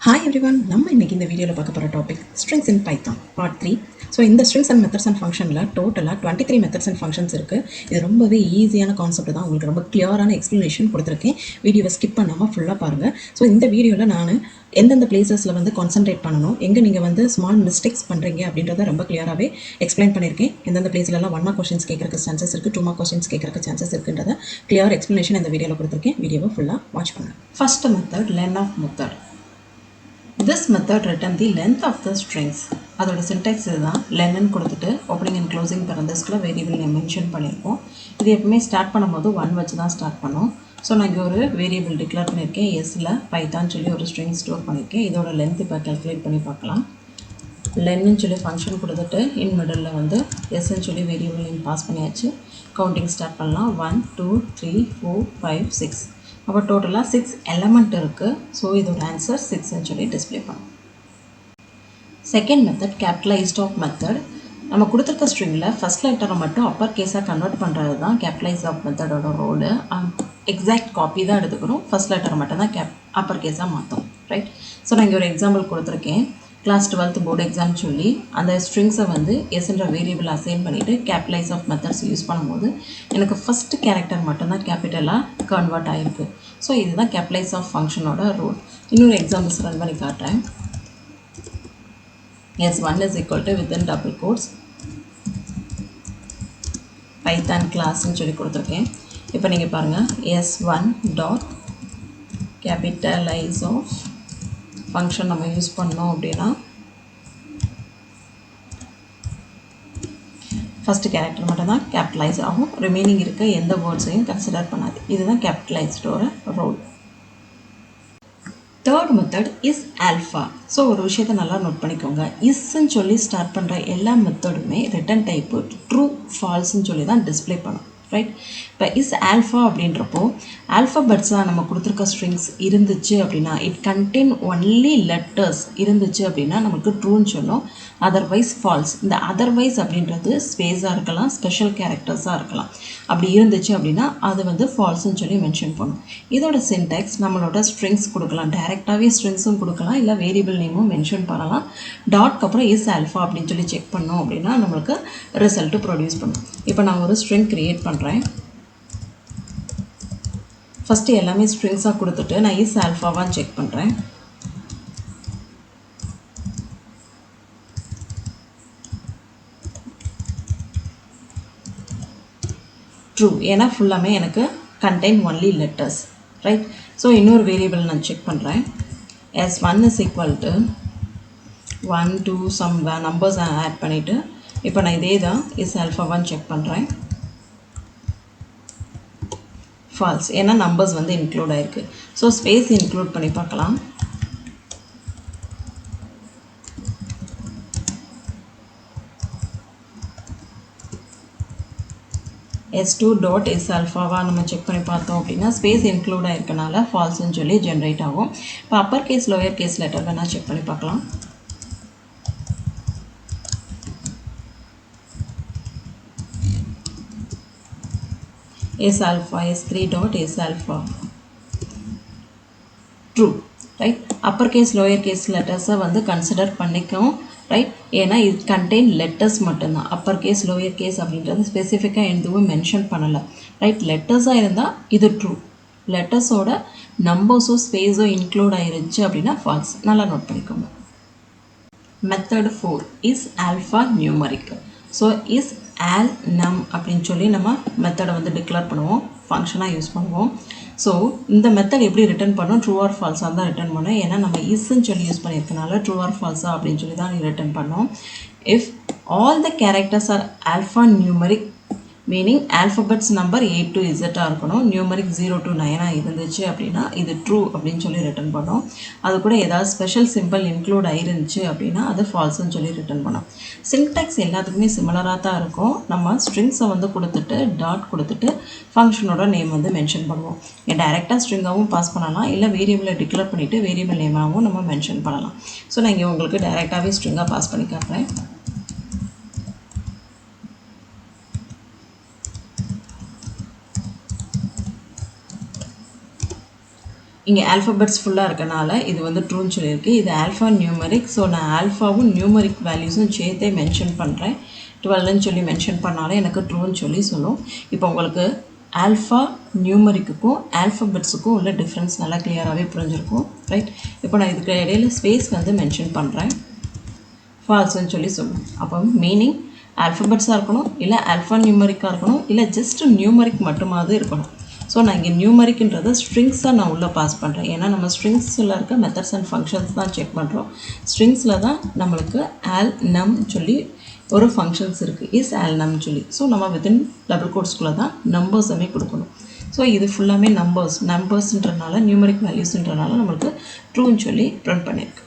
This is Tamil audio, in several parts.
Hi everyone, நம்ம இன்னைக்கு இந்த வீடியோவில் பார்க்க போகிற டாபிக் ஸ்ட்ரிங்ஸ் இன் பைத்தான் பார்ட் 3. ஸோ இந்த ஸ்ட்ரிங்ஸ் அண்ட் மெத்தட்ஸ் அண்ட் ஃபங்க்ஷனில் டோட்டலாக 23 மெத்தட்ஸ் அண்ட் ஃபங்க்ஷன்ஸ் இருக்குது. இது ரொம்பவே ஈஸியான கான்செப்ட் தான், உங்களுக்கு ரொம்ப கிளியரான எக்ஸ்ப்ளனேஷன் கொடுத்துருக்கேன். வீடியோவை ஸ்கிப் பண்ணாமல் ஃபுல்லாக பாருங்கள். ஸோ இந்த வீடியோவில் நான் எந்தெந்த பிளேசஸில் வந்து கான்சன்ட்ரேட் பண்ணணும், எங்கே நீங்கள் வந்து ஸ்மால் மிஸ்டேக்ஸ் பண்ணுறீங்க அப்படின்றத ரொம்ப கிளியராகவே எக்ஸ்பிளைன் பண்ணியிருக்கேன். எந்தெந்த பிளேஸ்லலாம் 1 மார்க் கொஸ்டின்ஸ் கேட்குறக்கு சான்சஸ் இருக்குது, 2 மார்க் கொஸ்டின்ஸ் கேட்குறக்கு சான்சஸ் இருக்குன்றத கிளியர் எக்ஸ்ப்ளனேஷன் இந்த வீடியோவில் கொடுத்துருக்கேன். வீடியோவை ஃபுல்லாக வாட்ச் பண்ணுங்கள். First method len of method. This method return the length of the strings. அதோட syntax இதுதான். len கொடுத்துட்டு opening and closing parenthesesல variable name mention பண்ணியிருக்கோம். இது எப்பவுமே ஸ்டார்ட் பண்ணும்போது 1 வச்சு தான் ஸ்டார்ட் பண்ணோம். ஸோ நான் இங்கே ஒரு வேரியபிள் டிக்ளேர் பண்ணியிருக்கேன். எஸ்ல பைத்தான் சொல்லி ஒரு ஸ்ட்ரிங் ஸ்டோர் பண்ணியிருக்கேன். இதோட லென்த் இப்போ கால்குலேட் பண்ணி பார்க்கலாம். லென்னு சொல்லி ஃபங்க்ஷன் கொடுத்துட்டு இன் மிடில் வந்து எஸ்ன்னு சொல்லி வேரியபிள் நேம் பாஸ் பண்ணியாச்சு. கவுண்டிங் ஸ்டார்ட் பண்ணலாம். 1 2 3 4 5 6. அப்போ டோட்டலாக 6 எலமெண்ட் இருக்குது. ஸோ இதோட ஆன்சர் 6ன்னு சொல்லி டிஸ்பிளே பண்ணும். Second method capitalized of method. நம்ம கொடுத்துருக்க ஸ்ட்ரிங்கில் ஃபஸ்ட் லெட்டரை மட்டும் அப்பர் கேஸாக கன்வெர்ட் பண்ணுறது தான் கேபிட்டலைஸ் ஆஃப் மெத்தடோட ரோடு. எக்ஸாக்ட் காப்பி தான் எடுத்துக்கிறோம். ஃபஸ்ட் லெட்டரை மட்டும் தான் அப்பர் கேஸாக மாற்றும். ரைட். ஸோ நான் இங்கே ஒரு எக்ஸாம்பிள் கொடுத்துருக்கேன். கிளாஸ் 12th போர்டு எக்ஸாம் சொல்லி அந்த ஸ்ட்ரிங்ஸை வந்து எஸ்ன்ற வேரியபிள் அசைன் பண்ணிவிட்டு கேபிட்டலைஸ் ஆஃப் மெத்தட்ஸ் யூஸ் பண்ணும்போது எனக்கு ஃபஸ்ட்டு கேரக்டர் மட்டும்தான் கேபிட்டலாக கன்வெர்ட் ஆகிருக்கு. ஸோ இதுதான் கேபிட்டலைஸ் ஆஃப் ஃபங்க்ஷனோட ரூல். இன்னொரு எக்ஸாம்பிள்ஸ் ரன் பண்ணி காட்டுறேன். S1 is equal to within double quotes Python classன்னு சொல்லி கொடுத்துருக்கேன். இப்போ நீங்கள் பாருங்கள், S1 dot capitalise of function நம்ம யூஸ் பண்ணோம் அப்படின்னா ஃபஸ்ட்டு கேரக்டர் மட்டும் தான் கேபிட்டலைஸ் ஆகும். ரிமைனிங் இருக்க எந்த வேர்ட்ஸையும் கன்சிடர் பண்ணாது. இதுதான் கேபிட்டலைஸ்டோட role. Third method is alpha. So ஒரு விஷயத்தை நல்லா நோட் பண்ணிக்கோங்க. இஸ்ன்னு சொல்லி ஸ்டார்ட் பண்ணுற எல்லா மெத்தடுமே ரிட்டன் டைப்பு ட்ரூ ஃபால்ஸ்ன்னு சொல்லி தான் டிஸ்பிளே பண்ணும். ரைட். இப்போ இஸ் ஆல்ஃபா அப்படின்றப்போ ஆல்ஃபபெட்ஸாக நம்ம கொடுத்துருக்க ஸ்ட்ரிங்ஸ் இருந்துச்சு அப்படின்னா, இட் கண்டெயின் ஒன்லி லெட்டர்ஸ் இருந்துச்சு அப்படின்னா நமக்கு ட்ரூன்னு சொல்லும். Otherwise falls. இந்த அதர்வைஸ் அப்படின்றது ஸ்பேஸாக இருக்கலாம், ஸ்பெஷல் கேரக்டர்ஸாக இருக்கலாம். அப்படி இருந்துச்சு அப்படின்னா அது வந்து ஃபால்ஸ்ன்னு சொல்லி மென்ஷன் பண்ணும். இதோட சின்டாக்ஸ் நம்மளோட ஸ்ட்ரிங்ஸ் கொடுக்கலாம். டைரெக்டாகவே ஸ்ட்ரிங்ஸும் கொடுக்கலாம், இல்லை வேரியபிள் நேமும் மென்ஷன் பண்ணலாம். டாட்க்கு அப்புறம் இஸ் ஆல்ஃபா அப்படின்னு சொல்லி செக் பண்ணோம் அப்படின்னா நம்மளுக்கு ரிசல்ட்டு ப்ரொடியூஸ் பண்ணும். இப்போ நான் ஒரு ஸ்ட்ரிங் க்ரியேட் பண்ணுறேன். ஃபஸ்ட்டு எல்லாமே ஸ்ட்ரிங்ஸாக கொடுத்துட்டு நான் இஸ் ஆல்ஃபாவான்னு செக் பண்ணுறேன். ட்ரூ, ஏன்னா ஃபுல்லாமே எனக்கு contain only letters. Right. So இன்னொரு வேரியபிள் நான் செக் பண்ணுறேன். S1 is equal to 1 2 some numbers add பண்ணிவிட்டு இப்போ நான் இதே தான் இஸ் ஆல்ஃபாவான்னு செக் பண்ணுறேன். ஃபால்ஸ், ஏன்னா நம்பர்ஸ் வந்து இன்க்ளூட் ஆகிருக்கு. ஸோ ஸ்பேஸ் இன்க்ளூட் பண்ணி பார்க்கலாம். S2 டாட் இஸ் ஆல்ஃபாவா நம்ம செக் பண்ணி பார்த்தோம் அப்படின்னா ஸ்பேஸ் இன்க்ளூட் ஆகிருக்கனால ஃபால்ஸ்ன்னு சொல்லி ஜென்ரேட் ஆகும். இப்போ upper case lower case letter வேணால் செக் பண்ணி பார்க்கலாம். is alpha S3 dot is alpha true. Right. Upper case lower case லெட்டர்ஸை வந்து கன்சிடர் பண்ணிக்கும். ரைட். ஏன்னா இது கண்டெயின் லெட்டர்ஸ் மட்டும்தான். அப்பர் கேஸ் லோயர் கேஸ் அப்படின்றது ஸ்பெசிஃபிக்காக எதுவும் மென்ஷன் பண்ணலை. ரைட். லெட்டர்ஸாக இருந்தால் இது ட்ரூ. லெட்டர்ஸோட நம்பர்ஸோ ஸ்பேஸோ இன்க்ளூட் ஆகிருந்துச்சு அப்படின்னா ஃபால்ஸ். நல்லா நோட் பண்ணிக்கோங்க. Method 4 is alpha numeric. So is all நம் அப்படின்னு சொல்லி நம்ம மெத்தடை வந்து டிக்ளேர் பண்ணுவோம், ஃபங்க்ஷனாக யூஸ் பண்ணுவோம். ஸோ இந்த மெத்தட் எப்படி ரிட்டர்ன் பண்ணோம், ட்ரூ ஆர் ஃபால்ஸாக தான் ரிட்டர்ன் பண்ணோம். ஏன்னா நம்ம இஸ்ன்னு சொல்லி யூஸ் பண்ணியிருக்கனால ட்ரூ ஆர் ஃபால்ஸா அப்படின்னு சொல்லி தான் ரிட்டர்ன் பண்ணோம். If all the characters are alpha numeric meaning alphabets number A to Z இருக்கணும், நியூமரிக் 0 to 9 இருந்துச்சு அப்படின்னா இது ட்ரூ அப்படின்னு சொல்லி ரிட்டர்ன் பண்ணோம். அது கூட ஏதாவது ஸ்பெஷல் சிம்பிள் இன்க்ளூட் ஆயிருந்துச்சு அப்படின்னா அது ஃபால்ஸ்ன்னு சொல்லி ரிட்டர்ன் பண்ணோம். சின்டாக்ஸ் எல்லாத்துக்குமே சிமிலராக தான் இருக்கும். நம்ம ஸ்ட்ரிங்ஸை வந்து கொடுத்துட்டு டாட் கொடுத்துட்டு ஃபங்க்ஷனோட நேம் வந்து மென்ஷன் பண்ணுவோம். டைரெக்டாக ஸ்ட்ரிங்காகவும் பாஸ் பண்ணலாம், இல்லை வேரியபிளை டிக்ளேர் பண்ணிவிட்டு வேரியபிள் நேமாகவும் நம்ம மென்ஷன் பண்ணலாம். ஸோ நான் இங்கே உங்களுக்கு டைரெக்டாகவே ஸ்ட்ரிங்காக பாஸ் பண்ணி காட்டுறேன். இங்கே ஆல்ஃபபெட்ஸ் ஃபுல்லாக இருக்கனால இது வந்து ட்ரூன்னு சொல்லியிருக்கு. இது ஆல்ஃபா நியூமரிக். ஸோ நான் ஆல்ஃபாவும் நியூமரிக் வேல்யூஸும் சேர்த்தே மென்ஷன் பண்ணுறேன். 12ன்னு சொல்லி மென்ஷன் பண்ணாலே எனக்கு ட்ரூன்னு சொல்லி சொல்லும். இப்போ உங்களுக்கு ஆல்ஃபா நியூமரிக்குக்கும் ஆல்ஃபபெட்ஸுக்கும் உள்ள டிஃப்ரென்ஸ் நல்லா கிளியராகவே புரிஞ்சிருக்கும். ரைட். இப்போ நான் இதுக்கு இடையில ஸ்பேஸ் வந்து மென்ஷன் பண்ணுறேன். ஃபால்ஸ்ன்னு சொல்லி சொல்லும். அப்போ மீனிங் ஆல்ஃபபெட்ஸாக இருக்கணும், இல்லை ஆல்ஃபா நியூமரிக்காக இருக்கணும், இல்லை ஜஸ்ட் நியூமரிக் மட்டுமாவது இருக்கணும். ஸோ நான் இங்கே நியூமரிக்ன்றதை ஸ்ட்ரிங்ஸாக நான் உள்ளே பாஸ் பண்ணுறேன். ஏன்னா நம்ம ஸ்ட்ரிங்ஸில் இருக்க மெத்தட்ஸ் அண்ட் ஃபங்க்ஷன்ஸ் தான் செக் பண்ணுறோம். ஸ்ட்ரிங்ஸில் தான் நம்மளுக்கு ஆல் நம் சொல்லி ஒரு ஃபங்க்ஷன்ஸ் இருக்குது, இஸ் ஆல் நம் சொல்லி. ஸோ நம்ம வித்தின் டபுள் கோட்ஸ்குள்ளே தான் நம்பர்ஸுமே கொடுக்கணும். ஸோ இது ஃபுல்லாமே நம்பர்ஸ்ன்றனால நியூமரிக் வேல்யூஸ்ன்றனால நம்மளுக்கு ட்ரூன்னு சொல்லி பிரிண்ட் பண்ணியிருக்கு.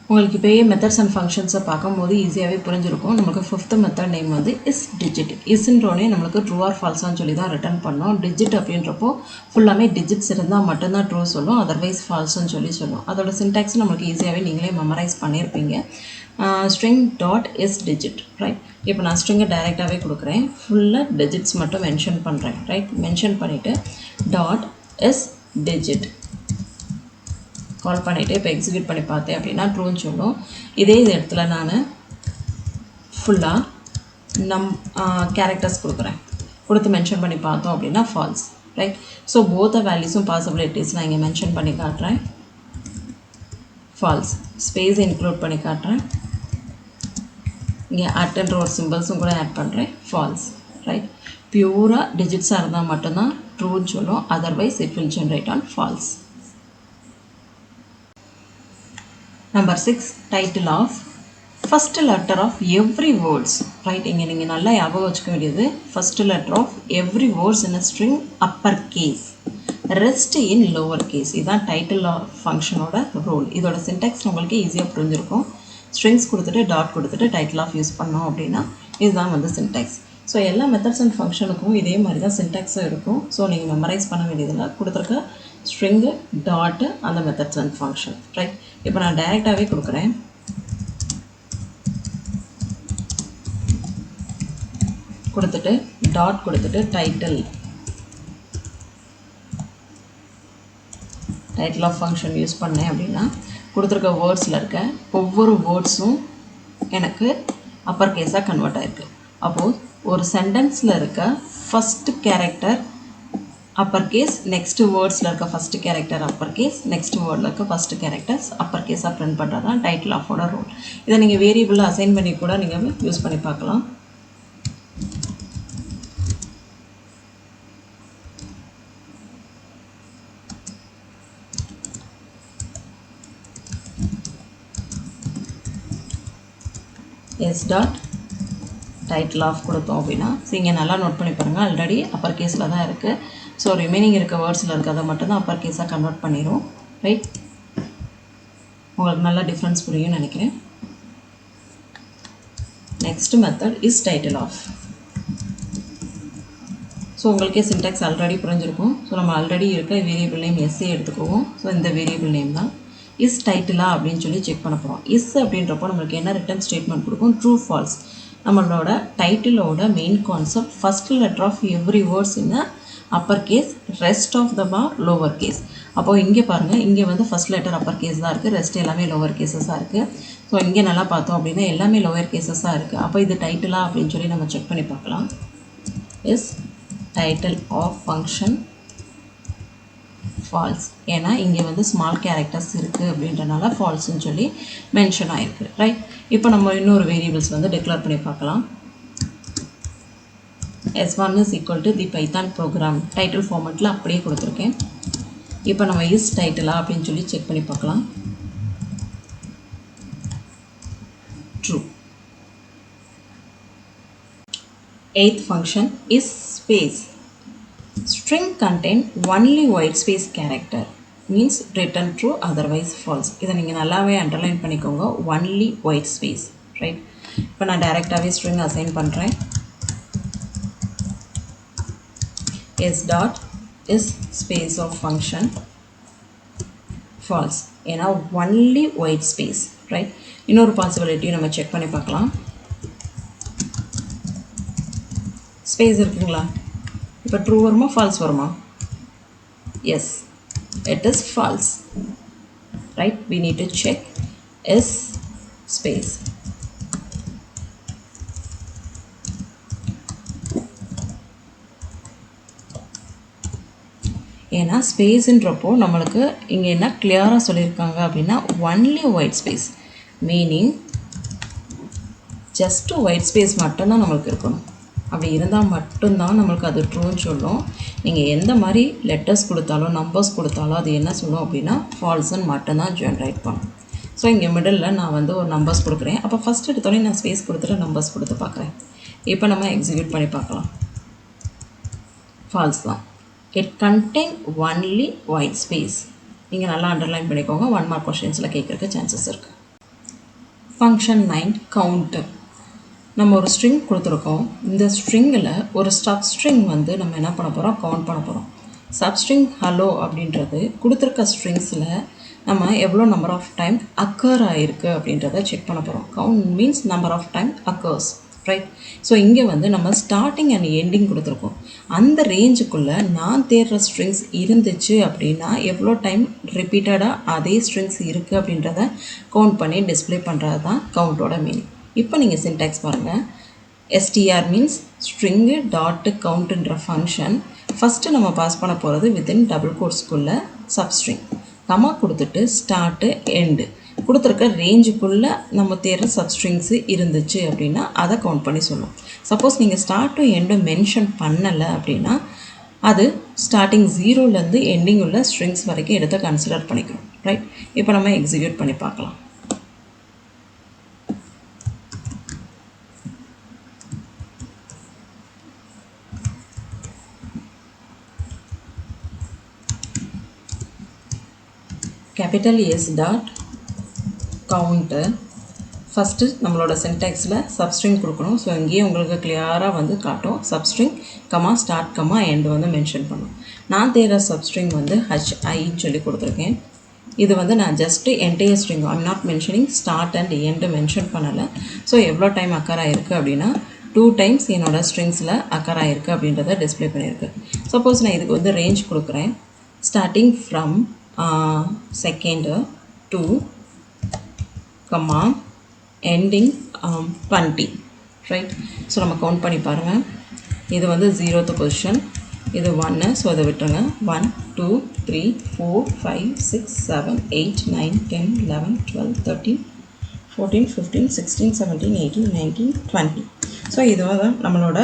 உங்களுக்கு இப்போயே மெத்தட்ஸ் அண்ட் ஃபங்க்ஷன்ஸை பார்க்கும்போது ஈஸியாகவே புரிஞ்சிருக்கும். நமக்கு ஃபிஃப்த் மெத்தட் நேம் வந்து இஸ் டிஜிட். இஸ்ன்றோடனே நம்மளுக்கு ட்ரூ ஆர் ஃபால்ஸான்னு சொல்லி தான் ரிட்டர்ன் பண்ணோம். டிஜிட் அப்படின்றப்போ ஃபுல்லாமே டிஜிட்ஸ் இருந்தால் மட்டும்தான் ட்ரூ சொல்லும், அதர்வைஸ் ஃபால்ஸ்ன்னு சொல்லி சொல்லும். அதோட சின்டாக்ஸ் நம்மளுக்கு ஈஸியாகவே நீங்களே மெமரைஸ் பண்ணியிருப்பீங்க. String dot is digit. Right. இப்போ நான் ஸ்ட்ரிங்கை டைரெக்டாகவே கொடுக்குறேன். ஃபுல்லாக டிஜிட்ஸ் மட்டும் மென்ஷன் பண்ணுறேன். ரைட். மென்ஷன் பண்ணிவிட்டு டாட் இஸ் டிஜிட் கால் பண்ணிவிட்டு இப்போ எக்ஸிக்யூட் பண்ணி பார்த்தேன் அப்படின்னா ட்ரூன்னு சொல்லும். இதே இடத்துல நான் ஃபுல்லாக கேரக்டர்ஸ் கொடுத்து மென்ஷன் பண்ணி பார்த்தோம் அப்படின்னா ஃபால்ஸ். ரைட். ஸோ போத் வேல்யூஸும் பாசிபிலிட்டிஸ் நான் இங்கே மென்ஷன் பண்ணி காட்டுறேன். ஃபால்ஸ். ஸ்பேஸ் இன்க்ளூட் பண்ணி காட்டுறேன். இங்கே அட்ன்ற ஒரு சிம்பிள்ஸும் கூட ஆட் பண்ணுறேன். ஃபால்ஸ். ரைட். பியூராக டிஜிட்ஸாக இருந்தால் மட்டும்தான் ட்ரூன்னு சொல்லும், otherwise it will generate an false. Number 6, title of first letter of every words. Right. இங்கே நீங்கள் நல்லா ஞாபகம் வச்சுக்க வேண்டியது first letter of every words in a string upper case, rest in lower case. இதுதான் டைட்டில் ஆஃப் ஃபங்க்ஷனோட ரூல். இதோட சின்டாக்ஸ் உங்களுக்கு ஈஸியாக புரிஞ்சிருக்கும். ஸ்ட்ரிங்ஸ் கொடுத்துட்டு டாட் கொடுத்துட்டு டைட்டில் ஆஃப் யூஸ் பண்ணோம் அப்படின்னா இதுதான் வந்து சின்டாக்ஸ். ஸோ எல்லா மெத்தட்ஸ் அண்ட் ஃபங்க்ஷனுக்கும் இதே மாதிரி தான் சின்டாக்ஸும் இருக்கும். ஸோ நீங்கள் மெமரைஸ் பண்ண வேண்டியதில்லை. கொடுத்துருக்க ஸ்ட்ரிங்கு டாட்டு அந்த மெத்தட்ஸ் அண்ட் ஃபங்க்ஷன். ரைட். இப்போ நான் டைரெக்டாகவே கொடுக்குறேன். கொடுத்துட்டு டாட் கொடுத்துட்டு டைட்டில் ஆஃப் ஃபங்க்ஷன் யூஸ் பண்ணேன் அப்படின்னா கொடுத்துருக்க வேர்ட்ஸில் இருக்க ஒவ்வொரு வேர்ட்ஸும் எனக்கு அப்பர் கேஸாக கன்வெர்ட் ஆகிருக்கு. அப்போது ஒரு சென்டென்ஸில் இருக்க first character upper case, next வேர்ட்ஸில் இருக்க first character upper case, next வேர்டில் இருக்க ஃபஸ்ட்டு கேரக்டர்ஸ் அப்பர் கேஸாக பிரிண்ட் பண்ணுறது தான் டைட்டில் ஆஃபோட ரூல். இதை நீங்கள் வேரியபிளில் அசைன் பண்ணி கூட நீங்கள் யூஸ் பண்ணி பார்க்கலாம். எஸ் டாட் டைட்டில் ஆஃப் கொடுத்தோம் அப்படின்னா இங்கே நல்லா நோட் பண்ணி பாருங்கள். ஆல்ரெடி அப்பர் கேஸில் தான் இருக்குது. ஸோ ரிமைனிங் இருக்க வேர்ட்ஸில் இருக்கிறத மட்டும்தான் அப்பர் கேஸாக கன்வெர்ட் பண்ணிடும். ரைட். உங்களுக்கு நல்லா டிஃப்ரென்ஸ் புரியும்னு நினைக்கிறேன். Next method is title of. So உங்களுக்கே சின்டாக்ஸ் ஆல்ரெடி புரிஞ்சிருக்கும். ஸோ நம்ம ஆல்ரெடி இருக்க வேரியபிள் நேம் எஸ்ஸே எடுத்துக்குவோம். ஸோ இந்த வேரியபிள் நேம் தான் இஸ் டைட்டிலா அப்படின்னு சொல்லி செக் பண்ண போகிறோம். இஸ் அப்படின்றப்போ நம்மளுக்கு என்ன ரிட்டர்ன் ஸ்டேட்மெண்ட் கொடுக்கும்? True false. நம்மளோட டைட்டிலோட main concept first letter of every words in upper case, rest of the bar lower case. அப்போது இங்கே பாருங்கள், இங்கே வந்து ஃபஸ்ட் லெட்டர் அப்பர் கேஸ் தான் இருக்குது, ரெஸ்ட் எல்லாமே லோவர் கேஸஸாக இருக்குது. ஸோ இங்கே நல்லா பார்த்தோம் அப்படின்னா எல்லாமே லோவர் கேஸஸாக இருக்குது. அப்போ இது டைட்டிலா அப்படின்னு சொல்லி நம்ம செக் பண்ணி பார்க்கலாம். Is title of function false. ஏன்னா இங்கே வந்து ஸ்மால் கேரக்டர்ஸ் இருக்குது அப்படின்றனால ஃபால்ஸ்ன்னு சொல்லி மென்ஷன் ஆகிருக்கு. ரைட். இப்போ நம்ம இன்னொரு வேரியபிள்ஸ் வந்து டிக்ளேர் பண்ணி பார்க்கலாம். S1 is equal to the Python program title ஃபார்மேட்டில் அப்படியே கொடுத்துருக்கேன். இப்போ நம்ம இஸ் டைட்டிலா அப்படின்னு சொல்லி செக் பண்ணி பார்க்கலாம். True. 8th function is space. String contain only white space character means return true, otherwise false. இதை நீங்கள் நல்லாவே அண்டர்லைன் பண்ணிக்கோங்க. only white space. ரைட். இப்போ நான் டைரெக்டாகவே ஸ்ட்ரிங் அசைன் பண்ணுறேன். s dot is space of function false. ஏன்னா only white space. ரைட். இன்னொரு பாசிபிலிட்டி நம்ம செக் பண்ணி பார்க்கலாம். ஸ்பேஸ் இருக்குங்களா? இப்போ ட்ரூ வருமா ஃபால்ஸ் வருமா? Yes, it is false, right? We need to check is space. ஏன்னா ஸ்பேஸ்ன்றப்போ நம்மளுக்கு இங்கே என்ன கிளியராக சொல்லியிருக்காங்க அப்படின்னா only white space, meaning just white space மட்டும்தான் நம்மளுக்கு இருக்கணும். அப்படி இருந்தால் மட்டும்தான் நம்மளுக்கு அது ட்ரூன்னு சொல்லும். நீங்கள் எந்த மாதிரி லெட்டர்ஸ் கொடுத்தாலும் நம்பர்ஸ் கொடுத்தாலும் அது என்ன சொல்லும் அப்படின்னா ஃபால்ஸ்ன்னு மட்டும்தான் ஜென்ரேட் பண்ணும். ஸோ இங்கே மிடில் நான் வந்து ஒரு நம்பர்ஸ் கொடுக்குறேன். அப்போ ஃபஸ்ட் எடுத்தோடனே நான் ஸ்பேஸ் கொடுத்துட்டு நம்பர்ஸ் கொடுத்து பார்க்குறேன். இப்போ நம்ம எக்ஸிக்யூட் பண்ணி பார்க்கலாம். ஃபால்ஸ் தான். It contain only white space. நீங்கள் நல்லா அண்டர்லைன் பண்ணிக்கோங்க, 1 மார்க் கொஷின்ஸில் கேட்குறதுக்கு சான்சஸ் இருக்குது. Function 9 count. நம்ம ஒரு ஸ்ட்ரிங் கொடுத்துருக்கோம். இந்த ஸ்ட்ரிங்கில் ஒரு சப்ஸ்ட்ரிங் வந்து நம்ம என்ன பண்ண போகிறோம், கவுண்ட் பண்ண போகிறோம். சப்ஸ்ட்ரிங் ஹலோ அப்படின்றது கொடுத்துருக்க ஸ்ட்ரிங்ஸில் நம்ம எவ்வளோ நம்பர் ஆஃப் டைம் அக்கர் ஆகிருக்கு அப்படின்றத செக் பண்ண போகிறோம். Count means number of time occurs, right? So இங்கே வந்து நம்ம ஸ்டார்டிங் அண்ட் எண்டிங் கொடுத்துருக்கோம். அந்த ரேஞ்சுக்குள்ளே நான் தேடுற ஸ்ட்ரிங்ஸ் இருந்துச்சு அப்படின்னா எவ்வளோ டைம் ரிப்பீட்டடாக அதே ஸ்ட்ரிங்ஸ் இருக்குது அப்படின்றத கவுண்ட் பண்ணி டிஸ்பிளே பண்ணுறது தான் கவுண்டோட மீனிங். இப்போ நீங்கள் சின்டாக்ஸ் பாருங்கள். எஸ்டிஆர் மீன்ஸ் ஸ்ட்ரிங்கு டாட்டு கவுண்ட்டுன்ற ஃபங்க்ஷன். ஃபஸ்ட்டு நம்ம பாஸ் பண்ண போகிறது வித்தின் டபுள் கோட்ஸ்குள்ளே சப்ஸ்ட்ரிங், கமா கொடுத்துட்டு ஸ்டார்ட்டு எண்டு கொடுத்துருக்க ரேஞ்சுக்குள்ளே நம்ம தேடுற சப்ஸ்ட்ரிங்ஸு இருந்துச்சு அப்படின்னா அதை கவுண்ட் பண்ணி சொல்லும். சப்போஸ் நீங்கள் ஸ்டார்ட்டும் எண்டும் மென்ஷன் பண்ணலை அப்படின்னா அது ஸ்டார்டிங் 0லேருந்து எண்டிங் உள்ள ஸ்ட்ரிங்ஸ் வரைக்கும் எடுத்து கன்சிடர் பண்ணிக்கிறோம், ரைட்? இப்போ நம்ம எக்ஸிக்யூட் பண்ணி பார்க்கலாம். Capital S dot count. First நம்மளோட சின்டாக்ஸில் சப்ஸ்ட்ரிங் கொடுக்கணும். ஸோ இங்கேயே உங்களுக்கு கிளியராக வந்து காட்டும். Substring comma start comma end வந்து மென்ஷன் பண்ணும். நான் தேடுற சப்ஸ்ட்ரிங் வந்து HIன்னு சொல்லி கொடுத்துருக்கேன். இது வந்து நான் just entire string, I'm not mentioning start and end mention பண்ணலை. ஸோ எவ்வளோ டைம் அக்கர் ஆகிருக்கு அப்படின்னா 2 டைம்ஸ் என்னோடய ஸ்ட்ரிங்ஸில் அக்கர் ஆகிருக்கு அப்படின்றத டிஸ்பிளே பண்ணியிருக்கு. சப்போஸ் நான் இதுக்கு வந்து ரேஞ்ச் கொடுக்குறேன். Starting from second to comma ending 20, right? So நம்ம கவுண்ட் பண்ணி பாருங்கள். இது வந்து 0th பொசிஷன், இது 1, ஸோ அதை விட்டுருங்க. 1 2 3 4 5 6 7 8 9 10 11 12 13 14 15 16 17 18 19 20. ஸோ இது வந்து நம்மளோட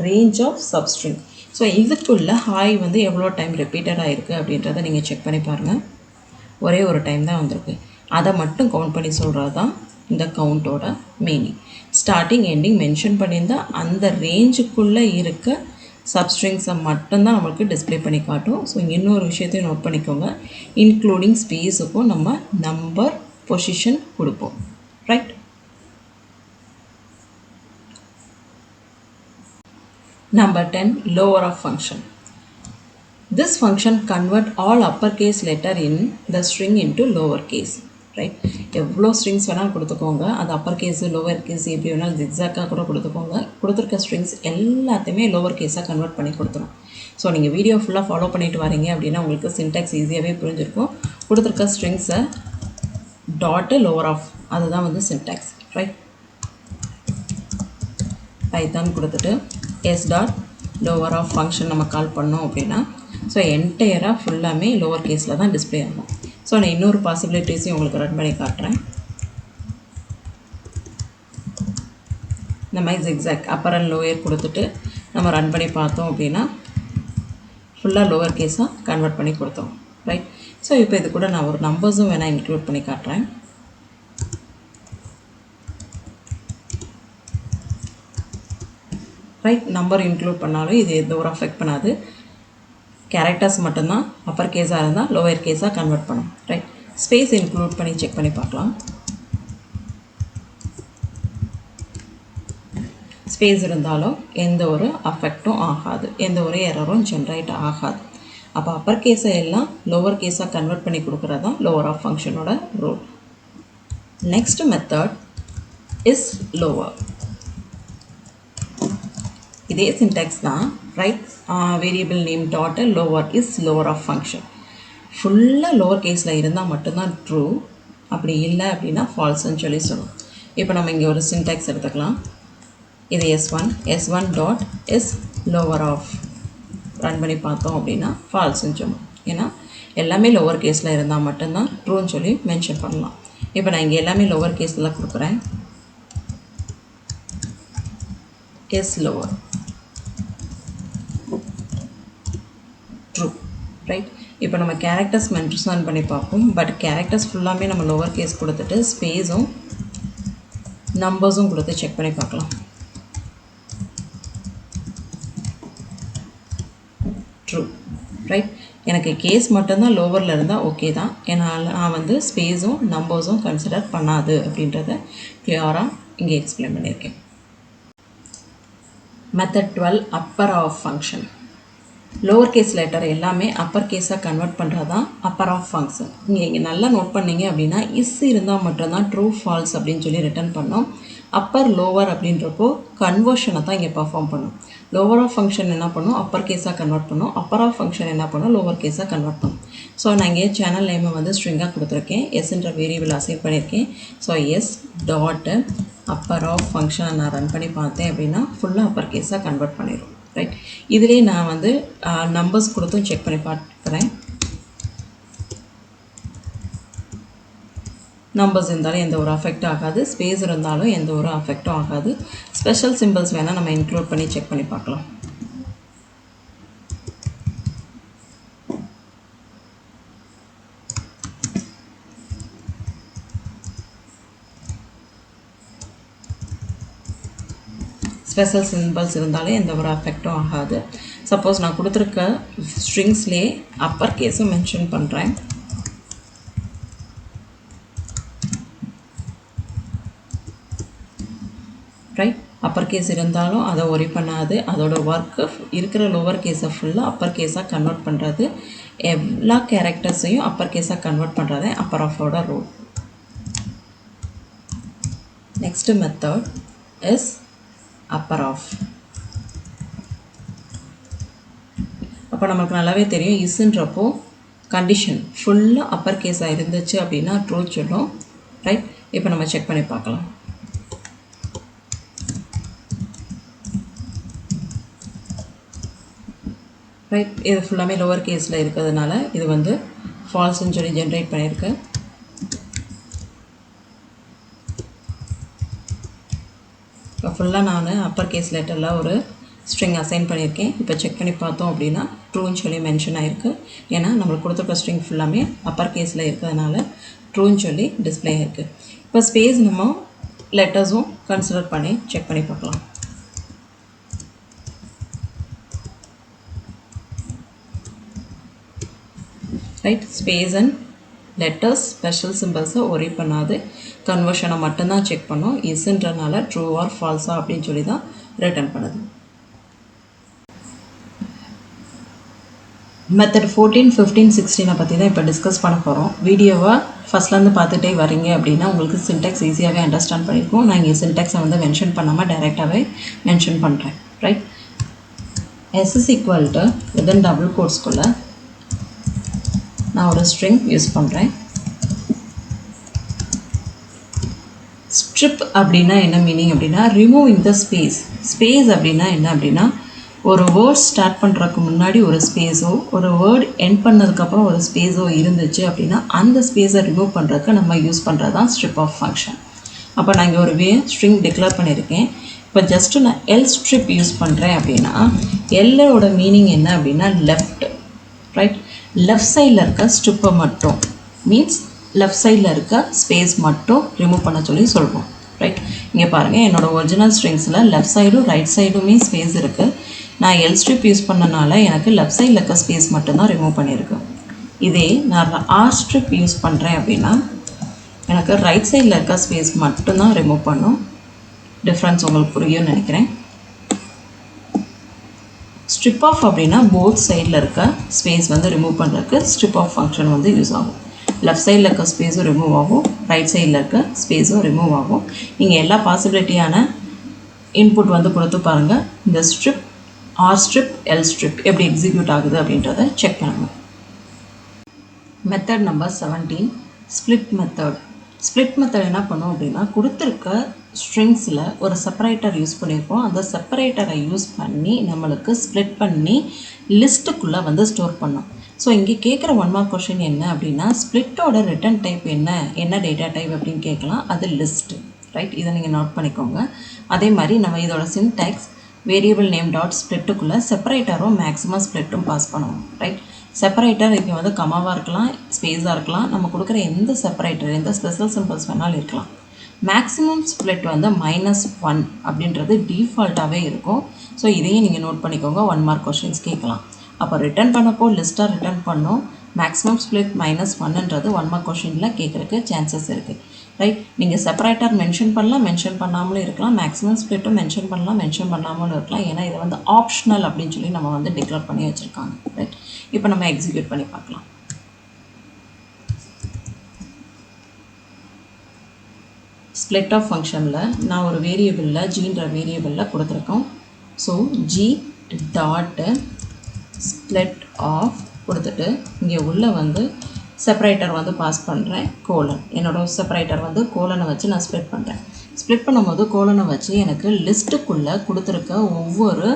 ரேஞ்ச் ஆஃப் சப்ஸ்ட்ரிங். ஸோ இதுக்குள்ளே ஹாய் வந்து எவ்வளோ டைம் ரிப்பீட்டட் ஆகிருக்கு அப்படின்றத நீங்கள் செக் பண்ணி பாருங்கள். ஒரே ஒரு டைம் தான் வந்திருக்கு. அதை மட்டும் கவுண்ட் பண்ணி சொல்கிறது தான் இந்த கவுண்டோட மீனிங். ஸ்டார்டிங் எண்டிங் மென்ஷன் பண்ணியிருந்தால் அந்த ரேஞ்சுக்குள்ளே இருக்க சப்ஸ்ட்ரிங்ஸை மட்டும்தான் நம்மளுக்கு டிஸ்பிளே பண்ணி காட்டும். ஸோ இன்னொரு விஷயத்தையும் நோட் பண்ணிக்கோங்க, இன்க்ளூடிங் ஸ்பேஸுக்கும் நம்ம நம்பர் பொசிஷன் கொடுப்போம், right? Number 10, lower of function. This function convert all uppercase letter in the string into lowercase, right? எவ்வளோ ஸ்ட்ரிங்ஸ் வேணாலும் கொடுத்துக்கோங்க. அது அப்பர் கேஸு லோவர் கேஸு எப்படி வேணாலும் ஜிக்ஸாக்காக கூட கொடுத்துக்கோங்க. கொடுத்துருக்க ஸ்ட்ரிங்ஸ் எல்லாத்தையுமே லோவர் கேஸாக கன்வெர்ட் பண்ணி கொடுத்துரும். ஸோ நீங்கள் வீடியோ ஃபுல்லாக ஃபாலோ பண்ணிட்டு வரீங்க அப்படின்னா உங்களுக்கு சின்டாக்ஸ் ஈஸியாகவே புரிஞ்சிருக்கும். கொடுத்துருக்க ஸ்ட்ரிங்ஸை டாட்டு லோவர் ஆஃப், அதுதான் வந்து சின்டாக்ஸ், ரைட்? பைத்தான் கொடுத்துட்டு S dot lower of function நம்ம கால் பண்ணோம் அப்படின்னா ஸோ என்டையராக ஃபுல்லாமே லோவர் கேஸில் தான் டிஸ்பிளே ஆகும். ஸோ நான் இன்னொரு பாசிபிலிட்டிஸையும் உங்களுக்கு ரன் பண்ணி காட்டுறேன். இந்த மாதிரி ஜிக்ஸாக் அப்பர் அண்ட் லோயர் கொடுத்துட்டு நம்ம ரன் பண்ணி பார்த்தோம் அப்படின்னா ஃபுல்லாக லோவர் கேஸாக கன்வெர்ட் பண்ணி கொடுத்தோம், ரைட்? ஸோ இப்போ இது கூட நான் ஒரு நம்பர்ஸும் வேணால் இன்க்ளூட் பண்ணி காட்டுறேன். ரைட், நம்பர் இன்க்ளூட் பண்ணாலும் இது எந்த ஒரு அஃபெக்ட் பண்ணாது. கேரக்டர்ஸ் மட்டும்தான் அப்பர் கேஸாக இருந்தால் லோவர் கேஸாக கன்வெர்ட் பண்ணும், ரைட்? ஸ்பேஸ் இன்க்ளூட் பண்ணி செக் பண்ணி பார்க்கலாம். ஸ்பேஸ் இருந்தாலும் எந்த ஒரு அஃபெக்டும் ஆகாது, எந்த ஒரு எரரும் ஜென்ரேட் ஆகாது. அப்போ அப்பர் கேஸை எல்லாம் லோவர் கேஸாக கன்வெர்ட் பண்ணி கொடுக்குறது தான் லோவர் ஆஃப் ஃபங்க்ஷனோட rule. Next method is lower. இதே சின்டாக்ஸ் தான், right? Variable name dot lower is lower of function. ஃபுல்லாக லோவர் கேஸில் இருந்தால் மட்டும்தான் ட்ரூ, அப்படி இல்லை அப்படின்னா ஃபால்ஸ்ன்னு சொல்லி சொல்லணும். இப்போ நம்ம இங்கே ஒரு சின்டாக்ஸ் எடுத்துக்கலாம். இது S1 dot is lower of. Run பண்ணி பார்த்தோம் அப்படின்னா ஃபால்ஸ்ன்னு சொல்லணும். ஏன்னா எல்லாமே லோவர் கேஸில் இருந்தால் மட்டும்தான் ட்ரூன்னு சொல்லி மென்ஷன் பண்ணலாம். இப்போ நான் இங்கே எல்லாமே லோவர் கேஸில் கொடுக்குறேன். S lower true, right? இப்போ நம்ம கேரக்டர்ஸ் மென்ஷன் பண்ணி பார்ப்போம். பட் கேரக்டர்ஸ் ஃபுல்லாமே நம்ம லோவர் கேஸ் கொடுத்துட்டு ஸ்பேஸும் நம்பர்ஸும் கொடுத்து செக் பண்ணி பார்க்கலாம். True, right? எனக்கு கேஸ் மட்டும்தான் லோவரில் இருந்தால் ஓகே தான். ஏன்னா நான் வந்து ஸ்பேஸும் நம்பர்ஸும் கன்சிடர் பண்ணாது அப்படின்றத கிளியராக இங்கே எக்ஸ்பிளைன் பண்ணியிருக்கேன். Method 12 upper of function. Lower case letter எல்லாமே அப்பர் கேஸாக கன்வெர்ட் பண்ணுறது தான் அப்பர் ஆஃப் ஃபங்க்ஷன். இங்கே நல்லா நோட் பண்ணிங்க அப்படின்னா இஸ் இருந்தால் மட்டும்தான் ட்ரூ ஃபால்ஸ் அப்படின்னு சொல்லி ரிட்டர்ன் பண்ணோம். அப்பர் லோவர் அப்படின்றப்போ கன்வர்ஷனை தான் இங்கே பர்ஃபார்ம் பண்ணும். லோவர் ஆஃப் ஃபங்க்ஷன் என்ன பண்ணும், அப்பர் கேஸாக கன்வெர்ட் பண்ணும். அப்பர் ஆஃப் ஃபங்க்ஷன் என்ன பண்ணும், லோவர் கேஸாக கன்வெர்ட் பண்ணும். ஸோ நான் இங்கே சேனல் நேமை வந்து ஸ்ட்ரிங்காக கொடுத்துருக்கேன். எஸ்ன்ற வேரியபிள் அசைன் பண்ணியிருக்கேன். So S dot upper of ஃபங்க்ஷனை நான் ரன் பண்ணி பார்த்தேன் அப்படின்னா ஃபுல்லாக அப்பர் கேஸாக கன்வெர்ட் பண்ணிடும், ரைட்? இதிலே நான் வந்து நம்பர்ஸ் கொடுத்தும் செக் பண்ணி பார்க்குறேன். நம்பர்ஸ் இருந்தாலும் எந்த ஒரு அஃபெக்டும் ஆகாது, ஸ்பேஸ் இருந்தாலும் எந்த ஒரு அஃபெக்டும் ஆகாது. ஸ்பெஷல் சிம்பிள்ஸ் வேணால் நம்ம இன்க்ளூட் பண்ணி செக் பண்ணி பார்க்கலாம். ஸ்பெஷல் சிம்பிள்ஸ் இருந்தாலே எந்த ஒரு அஃபெக்டும் ஆகாது. சப்போஸ் நான் கொடுத்துருக்க ஸ்ட்ரிங்ஸ்லேயே அப்பர் கேஸும் மென்ஷன் பண்ணுறேன். ரைட்? அப்பர் கேஸ் இருந்தாலும் அதை ஒரி பண்ணாது. அதோட ஒர்க்கு இருக்கிற லோவர் கேஸை ஃபுல்லாக அப்பர் கேஸாக கன்வெர்ட் பண்ணுறது, எல்லா கேரக்டர்ஸையும் அப்பர் கேஸாக கன்வெர்ட் பண்ணுறது அப்பர் ஆஃபோட rule. Next method is upper of. அப்போ நமக்கு நல்லாவே தெரியும் இஸ்ன்றப்போ கண்டிஷன் ஃபுல்லாக அப்பர் கேஸாக இருந்துச்சு அப்படின்னா ட்ரூ சொல்லும், ரைட்? இப்போ நம்ம செக் பண்ணி பார்க்கலாம். ரைட்? இது ஃபுல்லாமே லோவர் கேஸில் இருக்கிறதுனால இது வந்து ஃபால்ஸ்ன்னு சொல்லி ஜென்ரேட் பண்ணியிருக்கு. இப்போ ஃபுல்லாக நான் அப்பர் கேஸ் லெட்டரில் ஒரு ஸ்ட்ரிங் அசைன் பண்ணியிருக்கேன். இப்போ செக் பண்ணி பார்த்தோம் அப்படின்னா ட்ரூன்னு சொல்லி மென்ஷன் ஆகிருக்கு. ஏன்னா நம்மளுக்கு கொடுத்துருக்க ஸ்ட்ரிங் ஃபுல்லாமே அப்பர் கேஸில் இருக்கிறதுனால ட்ரூன்னு சொல்லி டிஸ்பிளே ஆகிருக்கு. இப்போ ஸ்பேஸ் நம்ம லெட்டர்ஸும் கன்சிடர் பண்ணி செக் பண்ணி பார்க்கலாம். Right? Space and letters special சிம்பிள்ஸை ஒரே பண்ணாது, கன்வர்ஷனை மட்டும்தான் செக் பண்ணோம். இஸ்ன்றனால ட்ரூ ஆர் ஃபால்ஸா அப்படின்னு சொல்லி தான் ரிட்டர்ன் பண்ணுது. மெத்தட் 14, 15, 16 பற்றி தான் இப்போ டிஸ்கஸ் பண்ண போகிறோம். வீடியோவை ஃபஸ்ட்லேருந்து பார்த்துட்டே வரீங்க அப்படின்னா உங்களுக்கு சின்டெக்ஸ் ஈஸியாகவே அண்டர்ஸ்டாண்ட் பண்ணியிருக்கோம். நான் இங்கே சின்டெக்ஸை வந்து மென்ஷன் பண்ணாமல் டைரெக்டாகவே மென்ஷன் பண்ணுறேன், right? S is equal to within double கோட்ஸ்குள்ளே நான் ஒரு ஸ்ட்ரிங் யூஸ் பண்ணுறேன். ஸ்ட்ரிப் அப்படின்னா என்ன மீனிங் அப்படின்னா ரிமூவிங் த ஸ்பேஸ். ஸ்பேஸ் அப்படின்னா என்ன அப்படின்னா ஒரு வேர்ட் ஸ்டார்ட் பண்ணுறதுக்கு முன்னாடி ஒரு ஸ்பேஸோ ஒரு வேர்ட் எண்ட் பண்ணதுக்கப்புறம் ஒரு ஸ்பேஸோ இருந்துச்சு அப்படின்னா அந்த ஸ்பேஸை ரிமூவ் பண்ணுறதுக்கு நம்ம யூஸ் பண்ணுறது தான் ஸ்ட்ரிப் ஆஃப் ஃபங்க்ஷன். அப்போ நான் இங்கே ஒரு ஸ்ட்ரிங் டிக்ளேர் பண்ணியிருக்கேன். இப்போ ஜஸ்ட்டு நான் எல் ஸ்ட்ரிப் யூஸ் பண்ணுறேன் அப்படின்னா எல்லோட மீனிங் என்ன அப்படின்னா லெஃப்ட், ரைட்? லெஃப்ட் சைடில் இருக்க ஸ்ட்ரிப்பை மட்டும் மீன்ஸ் லெஃப்ட் சைடில் இருக்க ஸ்பேஸ் மட்டும் ரிமூவ் பண்ண சொல்லி சொல்கிறோம், ரைட்? இங்கே பாருங்கள், என்னோடய ஒரிஜினல் ஸ்ட்ரிங்ஸில் லெஃப்ட் சைடும் ரைட் சைடுமே ஸ்பேஸ் இருக்குது. நான் எல் ஸ்ட்ரிப் யூஸ் பண்ணனால எனக்கு லெஃப்ட் சைடில் இருக்க ஸ்பேஸ் மட்டும்தான் ரிமூவ் பண்ணியிருக்கேன். இதே நான் ஆர் ஸ்ட்ரிப் யூஸ் பண்ணுறேன் அப்படின்னா எனக்கு ரைட் சைடில் இருக்க ஸ்பேஸ் மட்டும்தான் ரிமூவ் பண்ணும். டிஃப்ரென்ஸ் உங்களுக்கு புரியும்னு நினைக்கிறேன். ஸ்ட்ரிப் ஆஃப் அப்படின்னா போத் சைடில் இருக்க ஸ்பேஸ் வந்து ரிமூவ் பண்ணுறதுக்கு ஸ்ட்ரிப் ஆஃப் ஃபங்க்ஷன் வந்து யூஸ் ஆகும். லெஃப்ட் சைடில் இருக்க ஸ்பேஸும் ரிமூவ் ஆகும், ரைட் சைடில் இருக்க ஸ்பேஸும் ரிமூவ் ஆகும். நீங்கள் எல்லா பாசிபிலிட்டியான இன்புட் வந்து கொடுத்து பாருங்கள். இந்த strip R strip L strip எப்படி எக்ஸிக்யூட் ஆகுது அப்படின்றத செக் பண்ணணும். Method number 17 split method. Split method என்ன பண்ணும் அப்படின்னா, கொடுத்துருக்க ஸ்ட்ரிங்ஸில் ஒரு செப்பரேட்டர் யூஸ் பண்ணியிருக்கோம். அந்த செப்பரேட்டரை யூஸ் பண்ணி நம்மளுக்கு ஸ்ப்ளிட் பண்ணி லிஸ்ட்டுக்குள்ளே வந்து ஸ்டோர் பண்ணோம். ஸோ இங்கே கேட்குற ஒன் மார்க் கொஷின் என்ன அப்படின்னா, ஸ்ப்ளிட்டோட ரிட்டன் டைப் என்ன டேட்டா டைப் அப்படின்னு கேட்கலாம். அது லிஸ்ட்டு, ரைட்? இதை நீங்கள் நோட் பண்ணிக்கோங்க. அதே மாதிரி நம்ம இதோட சின்டாக்ஸ் வேரியபிள் நேம் டாட் ஸ்ப்ளிட்டுக்குள்ளே செப்பரேட்டரும் மேக்ஸிமம் ஸ்ப்ளிட்டும் பாஸ் பண்ணுவோம், ரைட்? செப்பரேட்டர் இங்கே வந்து கமாவாக இருக்கலாம், ஸ்பேஸாக இருக்கலாம், நம்ம கொடுக்குற எந்த செப்பரேட்டர் எந்த ஸ்பெஷல் சிம்பிள்ஸ் வேணாலும் இருக்கலாம். மேக்ஸிமம் ஸ்ப்ளிட் வந்து -1 அப்படின்றது டிஃபால்ட்டாகவே இருக்கும். ஸோ இதையும் நீங்கள் நோட் பண்ணிக்கோங்க. ஒன் மார்க் கொஷின்ஸ் கேட்கலாம். அப்போ ரிட்டர்ன் பண்ணப்போ லிஸ்ட்டாக ரிட்டர்ன் பண்ணோம். மேக்ஸிமம் ஸ்ப்ளிட் -1ன்றது ஒன் மார்க் கொஷினில் கேட்குறதுக்கு சான்சஸ் இருக்குது, ரைட்? நீங்கள் செப்பரேட்டர் மென்ஷன் பண்ணலாம், மென்ஷன் பண்ணாமலும் இருக்கலாம். மேக்ஸிமம் ஸ்ப்ளிட்டும் மென்ஷன் பண்ணலாம், மென்ஷன் பண்ணாமலும் இருக்கலாம். ஏன்னா இதை வந்து ஆப்ஷனல் அப்படின்னு சொல்லி நம்ம வந்து டிக்ளேர் பண்ணி வச்சுருக்காங்க, ரைட்? இப்போ நம்ம எக்ஸிக்யூட் பண்ணி பார்க்கலாம். ஸ்ப்ளிட் ஆஃப் ஃபங்க்ஷனில் நான் ஒரு வேரியபிளில் ஜின்ற வேரியபிளில் கொடுத்துருக்கோம். So G dot split of கொடுத்துட்டு இங்கே உள்ள வந்து செப்பரேட்டர் வந்து பாஸ் பண்ணுறேன், கோலன். என்னோடய செப்பரேட்டர் வந்து கோலனை வச்சு நான் ஸ்ப்ளிட் பண்ணுறேன். ஸ்ப்ளிட் பண்ணும்போது கோலனை வச்சு எனக்கு லிஸ்ட்டுக்குள்ளே கொடுத்துருக்க ஒவ்வொரு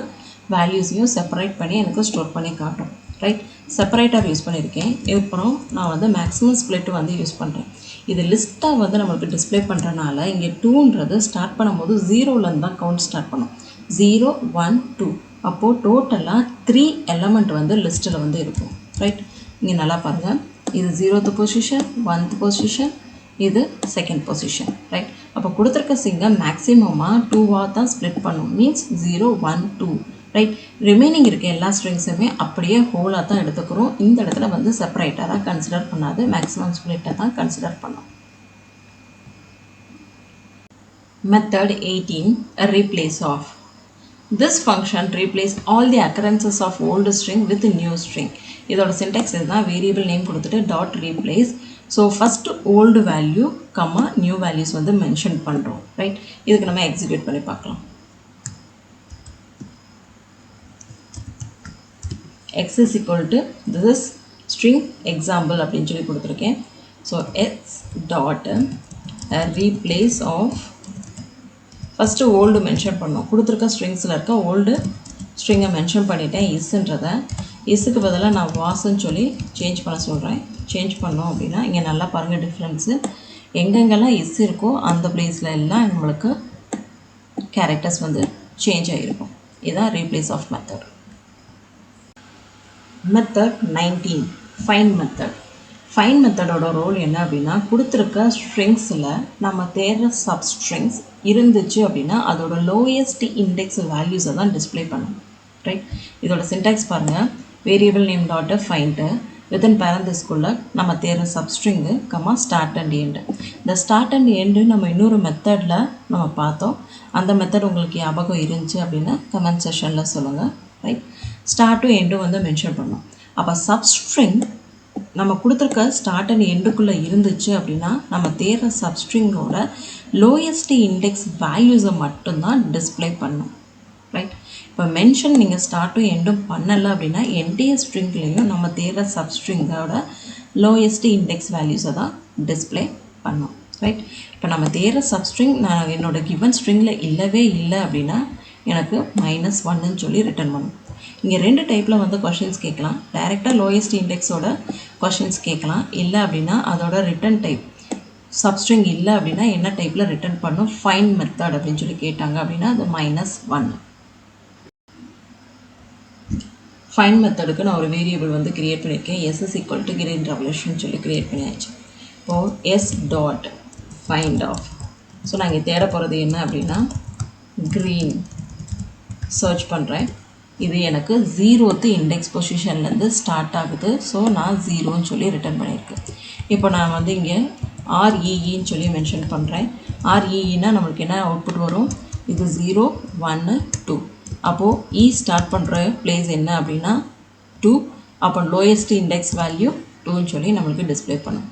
வேல்யூஸையும் செப்பரேட் பண்ணி எனக்கு ஸ்டோர் பண்ணி காட்டும், ரைட்? செப்பரேட்டர் யூஸ் பண்ணியிருக்கேன். அப்புறம் நான் வந்து மேக்ஸிமம் ஸ்ப்ளிட் வந்து யூஸ் பண்ணுறேன். இது லிஸ்ட்டாக வந்து நம்மளுக்கு டிஸ்பிளே பண்ணுறனால இங்கே 2ன்றது ஸ்டார்ட் பண்ணும்போது 0லேருந்து தான் கவுண்ட் ஸ்டார்ட் பண்ணும். 0 1 2. அப்போது டோட்டலாக 3 எலமெண்ட் வந்து லிஸ்ட்டில் வந்து இருக்கும், ரைட்? இங்கே நல்லா பாருங்கள். இது 0th பொசிஷன், 1th பொசிஷன், இது 2nd பொசிஷன், ரைட்? அப்போ கொடுத்துருக்க சிங்கை மேக்ஸிமமாக 2வாக தான் ஸ்ப்ளிட் பண்ணும். Means 0 1 2, right? ரிமைனிங் இருக்க எல்லா ஸ்ட்ரிங்ஸுமே அப்படியே ஹோலாக தான் எடுத்துக்கிறோம். இந்த இடத்துல வந்து செப்பரேட்டராக கன்சிடர் பண்ணாது, மேக்ஸிமம் ஸ்ப்ளிட்டை தான் கன்சிடர் பண்ணோம். Method 18 replace of. This function replace all the occurrences of old string with new string. இதோட சின்டாக்ஸ் இதுதான். வேரியபிள் நேம் கொடுத்துட்டு dot replace. So first old value comma new values வந்து மென்ஷன் பண்ணுறோம், ரைட்? இதுக்கு நம்ம எக்ஸிக்யூட் பண்ணி பார்க்கலாம். x is equal to this is string example அப்படின்னு சொல்லி கொடுத்துருக்கேன். So x dot replace of first old mention பண்ணோம். கொடுத்துருக்க ஸ்ட்ரிங்ஸில் இருக்க ஓல்டு ஸ்ட்ரிங்கை மென்ஷன் பண்ணிட்டேன். இஸ்ன்றதை இஸ்ஸுக்கு பதிலாக நான் வாஸ்ன்னு சொல்லி சேஞ்ச் பண்ண சொல்கிறேன். சேஞ்ச் பண்ணோம் அப்படின்னா இங்கே நல்லா பாருங்கள் டிஃப்ரென்ஸு. எங்கெங்கெல்லாம் இஸ் இருக்கோ அந்த பிளேஸில் எல்லாம் நம்மளுக்கு கேரக்டர்ஸ் வந்து சேஞ்ச் ஆகிருக்கும். இதுதான் replace of method. Method 19 find method. Find மெத்தடோட ரோல் என்ன அப்படின்னா, கொடுத்துருக்க ஸ்ட்ரிங்ஸில் நம்ம தேடுற சப்ஸ்ட்ரிங்ஸ் இருந்துச்சு அப்படின்னா அதோட லோயஸ்ட் இண்டெக்ஸ் வேல்யூஸை தான் டிஸ்பிளே பண்ணும், ரைட்? இதோட சின்டாக்ஸ் பாருங்கள். Variable name dot find within பேரந்திஸ்குள்ளே நம்ம தேடுற substring comma start and end. இந்த ஸ்டார்ட் அண்ட் எண்டு நம்ம இன்னொரு மெத்தடில் நம்ம பார்த்தோம். அந்த மெத்தட் உங்களுக்கு ஞாபகம் இருந்துச்சு அப்படின்னா கமெண்ட் செஷனில் சொல்லுங்கள், ரைட்? ஸ்டார்ட்டும் எண்டும் வந்து மென்ஷன் பண்ணோம். அப்போ சப்ஸ்ட்ரிங் நம்ம கொடுத்துருக்க ஸ்டார்ட் அண்ட் எண்டுக்குள்ளே இருந்துச்சு அப்படின்னா நம்ம தேடுற சப்ஸ்ட்ரிங்கோட லோயஸ்ட் இண்டெக்ஸ் வேல்யூஸை மட்டும்தான் டிஸ்பிளே பண்ணும், ரைட்? இப்போ மென்ஷன் நீங்கள் ஸ்டார்ட்டும் எண்டும் பண்ணலை அப்படின்னா என்டையர் ஸ்ட்ரிங்லேயும் நம்ம தேடுற சப்ஸ்ட்ரிங்கோட லோயஸ்ட் இண்டெக்ஸ் வேல்யூஸை தான் டிஸ்பிளே பண்ணோம், ரைட்? இப்போ நம்ம தேடுற சப்ஸ்ட்ரிங் நான் என்னோட கிவன் ஸ்ட்ரிங்கில் இல்லவே இல்லை அப்படின்னா எனக்கு -1ன்னு சொல்லி ரிட்டர்ன் பண்ணும். இங்கே 2 டைப்பில் வந்து கொஷின்ஸ் கேட்கலாம். டைரெக்டாக லோயஸ்ட் இண்டெக்ஸோட கொஷின்ஸ் கேட்கலாம். இல்லை அப்படின்னா அதோட ரிட்டன் டைப் சப்ஸ்ட்ரிங் இல்லை அப்படின்னா என்ன டைப்பில் ரிட்டர்ன் பண்ணும், ஃபைண்ட் மெத்தட் அப்படின்னு சொல்லி கேட்டாங்க அப்படின்னா அது -1. ஃபைண்ட் மெத்தடுக்கு நான் ஒரு வேரியபிள் வந்து கிரியேட் பண்ணியிருக்கேன். s is equal to green revolution சொல்லி கிரியேட் பண்ணியாச்சு. இப்போது s dot find of. So நான் இங்கே தேட போகிறது என்ன அப்படின்னா க்ரீன் சர்ச் பண்ணுறேன். இது எனக்கு 0th இண்டெக்ஸ் பொசிஷன்லேருந்து ஸ்டார்ட் ஆகுது. ஸோ நான் 0ன்னு சொல்லி ரிட்டர்ன் பண்ணியிருக்கேன். இப்போ நான் வந்து இங்கே REEன்னு சொல்லி மென்ஷன் பண்ணுறேன். REEனா நம்மளுக்கு என்ன அவுட்புட் வரும், இது 0 1 2. அப்போது E ஸ்டார்ட் பண்ணுற பிளேஸ் என்ன அப்படின்னா 2. அப்போ லோயஸ்ட் இண்டெக்ஸ் வேல்யூ 2ன்னு சொல்லி நம்மளுக்கு டிஸ்பிளே பண்ணும்.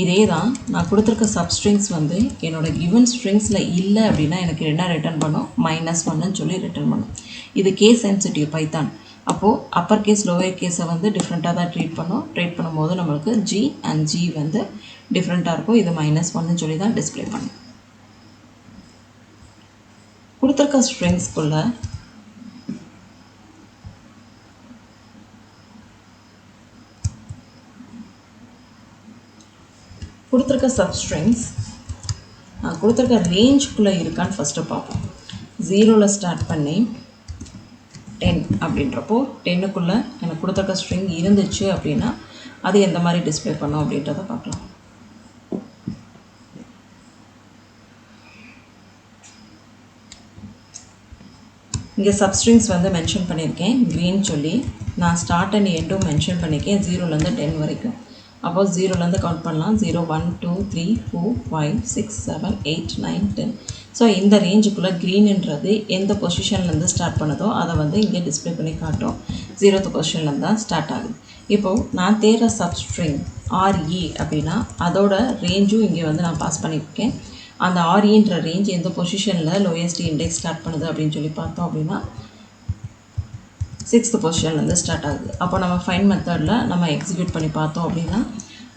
இதே தான் நான் கொடுத்துருக்க சப்ஸ்ட்ரிங்ஸ் வந்து என்னோட கிவன் ஸ்ட்ரிங்ஸில் இல்லை அப்படின்னா எனக்கு என்ன ரிட்டர்ன் பண்ணும் -1ன்னு சொல்லி ரிட்டர்ன் பண்ணும். இது கேஸ் சென்சிட்டிவ் பைத்தான். அப்போது அப்பர் கேஸ் லோவர் கேஸை வந்து டிஃப்ரெண்ட்டாக தான் ட்ரீட் பண்ணும்போது நம்மளுக்கு G and G வந்து டிஃப்ரெண்ட்டாக இருக்கும். இது -1ன்னு சொல்லி தான் டிஸ்பிளே பண்ணும். கொடுத்துருக்க ஸ்ட்ரிங்ஸ்குள்ளே கொடுத்துருக்க சப்ஸ்ட்ரிங்ஸ் கொடுத்துருக்க ரேஞ்சுக்குள்ளே இருக்கான்னு ஃபஸ்ட்டு பார்ப்போம். 0ல் ஸ்டார்ட் பண்ணி 10 அப்படின்றப்போ 10க்குள்ளே எனக்கு கொடுத்துருக்க ஸ்ட்ரிங் இருந்துச்சு அப்படின்னா அது எந்த மாதிரி டிஸ்பிளே பண்ணும் அப்படின்றத பார்க்கலாம். இங்கே சப்ஸ்ட்ரிங்ஸ் வந்து மென்ஷன் பண்ணியிருக்கேன் க்ரீன் சொல்லி. நான் ஸ்டார்ட் அண்ட் எண்டும் மென்ஷன் பண்ணியிருக்கேன் 0லேருந்து 10 வரைக்கும். அப்போது 0லேருந்து கவுண்ட் பண்ணலாம். 0 1 2 3 4 5 6 7 8 9 10. ஸோ இந்த ரேஞ்சுக்குள்ளே க்ரீனுன்றது எந்த பொசிஷன்லேருந்து ஸ்டார்ட் பண்ணதோ அதை வந்து இங்கே டிஸ்பிளே பண்ணி காட்டும். 0th பொசிஷன்லேருந்து தான் ஸ்டார்ட் ஆகுது. இப்போது நான் தேடுற சப்ஸ்ட்ரிங் RE அப்படின்னா அதோட ரேஞ்சும் இங்கே வந்து நான் பாஸ் பண்ணியிருக்கேன். அந்த REன்ற ரேஞ்ச் எந்த பொசிஷனில் லோயஸ்ட் இண்டெக்ஸ் ஸ்டார்ட் பண்ணுது அப்படின்னு சொல்லி பார்த்தோம் அப்படின்னா 6th பொசிஷன்லேருந்து ஸ்டார்ட் ஆகுது. அப்போ நம்ம ஃபைண்ட் மெத்தடில் நம்ம எக்ஸிக்யூட் பண்ணி பார்த்தோம் அப்படின்னா